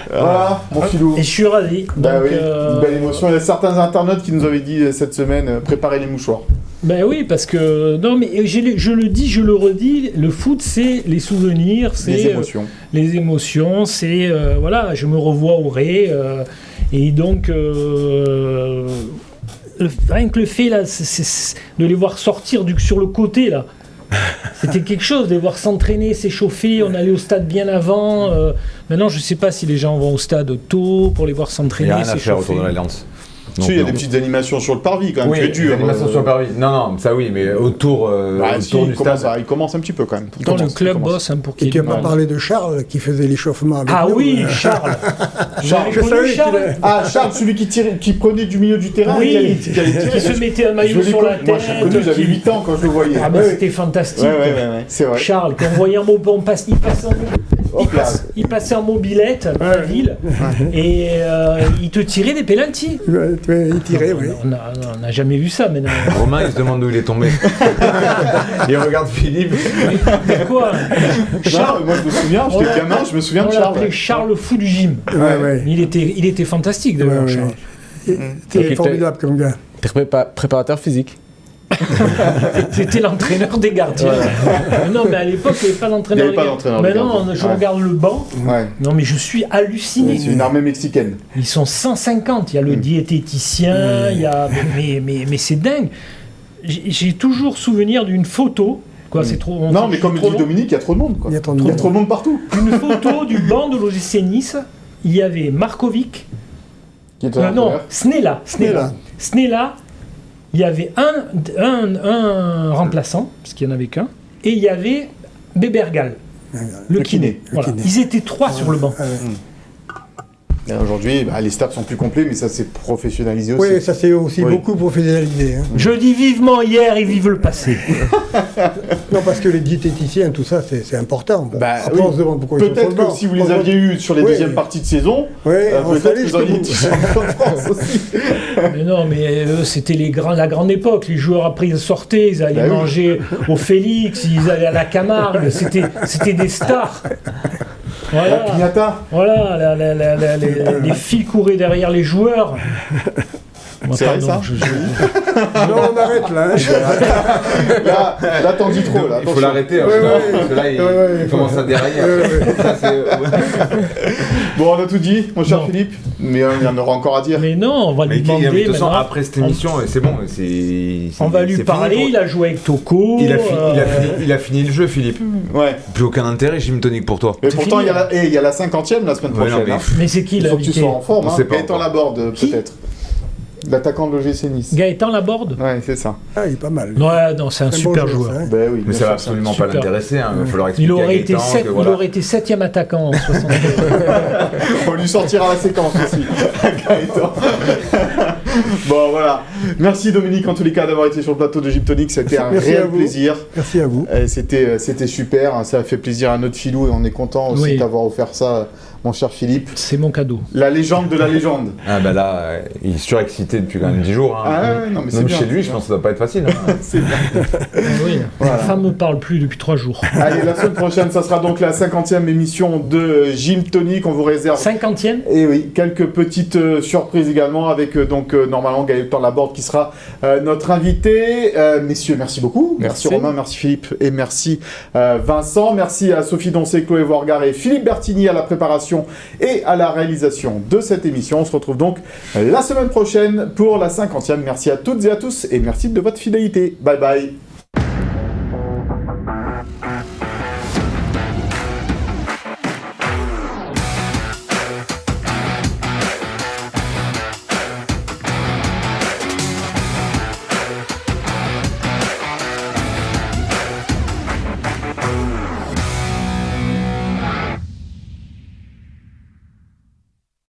Voilà, mon filou. Et je suis ravi. Bah oui, une belle émotion. Il y a certains internautes qui nous avaient dit cette semaine, préparez les mouchoirs. Ben oui, parce que... Non, mais je le dis, je le redis, le foot, c'est les souvenirs, c'est... Les émotions, c'est... voilà, je me revois au Ré, et donc... rien que le fait, là, de les voir sortir sur le côté, là, c'était quelque chose, de les voir s'entraîner, s'échauffer, on allait au stade bien avant. Maintenant, je ne sais pas si les gens vont au stade tôt pour les voir s'entraîner, s'échauffer. Il n'y a rien à faire autour de l'Alliance. Si, il y a des petites animations sur le parvis quand même, oui, tu es dur. Des animations sur le parvis. Non, ça oui, mais autour, autour du stade. Il commence un petit peu quand même. Dans le club bosse pour qu'il... Et tu n'as pas parlé de Charles qui faisait l'échauffement avec nous. Oui, Charles. Charles, celui qui prenait du milieu du terrain et qui se mettait un maillot sur la tête. Moi, j'avais 8 ans quand je le voyais. Ah, mais c'était fantastique. C'est vrai. Charles, qu'on voyait il passait en mobilette dans la ville et il te tirait des pénaltys. Il tirait, oui. On n'a jamais vu ça maintenant. Romain, il se demande où il est tombé. Il regarde Philippe. Mais quoi Charles, moi je me souviens, j'étais gamin, je me souviens de Charles. On l'appelait Charles le fou du gym. Il était fantastique d'ailleurs, Charles. C'était formidable comme gars. T'es préparateur physique. C'était l'entraîneur des gardiens. Non, mais à l'époque, il n'y avait pas d'entraîneur des gardiens. Maintenant, je regarde le banc. Non, mais je suis halluciné. C'est une armée mexicaine. Ils sont 150. Il y a le diététicien, il y a... mais c'est dingue. J'ai toujours souvenir d'une photo. C'est trop. Non, mais comme le dit Dominique, il y a trop de monde. Il y a trop de monde partout. Une photo du banc de l'OGC Nice. Il y avait Markovic. Snella. Il y avait un remplaçant, parce qu'il n'y en avait qu'un, et il y avait Bebergal, le kiné. Voilà. Ils étaient 3 sur le banc. Aujourd'hui, les staffs sont plus complets, mais ça s'est professionnalisé aussi. Oui, ça s'est aussi beaucoup professionnalisé. Je dis vivement hier et vive le passé. Non, parce que les diététiciens, tout ça, c'est important. Après, on se demande pourquoi ils sont sur le banc. Que si vous les aviez eus sur les deuxièmes parties de saison, peut-être que vous auriez été champion de France aussi. Mais non, mais c'était la grande époque. Les joueurs, après, ils sortaient, ils allaient manger au Félix, ils allaient à la Camargue. C'était des stars. Voilà, les filles couraient derrière les joueurs. C'est vrai ça Non, on arrête là. Là, t'en dis trop. Là, il faut l'arrêter, parce que là, il commence à dérailler. Bon, on a tout dit, mon cher Philippe, mais il y en aura encore à dire. Mais non, on va lui demander. De toute façon, maintenant, après cette émission, c'est bon. On va lui parler, il a joué avec Toko. Il a fini le jeu, Philippe. Ouais. Plus aucun intérêt, Gym Tonic pour toi. Mais pourtant, il y a la 50e la semaine prochaine. Mais c'est qui il faut que tu sois en forme. Gaëtan Laborde, peut-être. L'attaquant de l'OGC Nice. Gaëtan Laborde. Ouais, c'est ça. Ah, il est pas mal. Ouais, non, c'est un super joueur. Ben oui, mais ça va absolument pas l'intéresser. Il va falloir expliquer. Il aurait été 7e attaquant en 62. On lui sortira la séquence aussi. Gaëtan. Bon, voilà. Merci Dominique, en tous les cas, d'avoir été sur le plateau de Gym Tonic. C'était un réel plaisir. Merci à vous. C'était super. Ça a fait plaisir à notre filou et on est content aussi d'avoir offert ça, mon cher Philippe. C'est mon cadeau. La légende de la légende. Ah bah là, il est surexcité depuis quand même 10 jours. Hein. Ah ouais, non, mais même bien, chez lui, je pense que ça doit pas être facile. Hein. C'est bien. Oui. Voilà. Ma femme me parle plus depuis 3 jours. Allez, la semaine prochaine, ça sera donc la 50e émission de Gym Tonic. On vous réserve 50e. Et oui, quelques petites surprises également avec normalement Gaëtan Laborde qui sera notre invité. Messieurs, merci beaucoup. Merci Romain, merci Philippe et merci Vincent. Merci à Sophie Doncé, Chloé Vorgar et Philippe Bertini à la préparation et à la réalisation de cette émission. On se retrouve donc la semaine prochaine pour la 50e. Merci à toutes et à tous et merci de votre fidélité. Bye bye.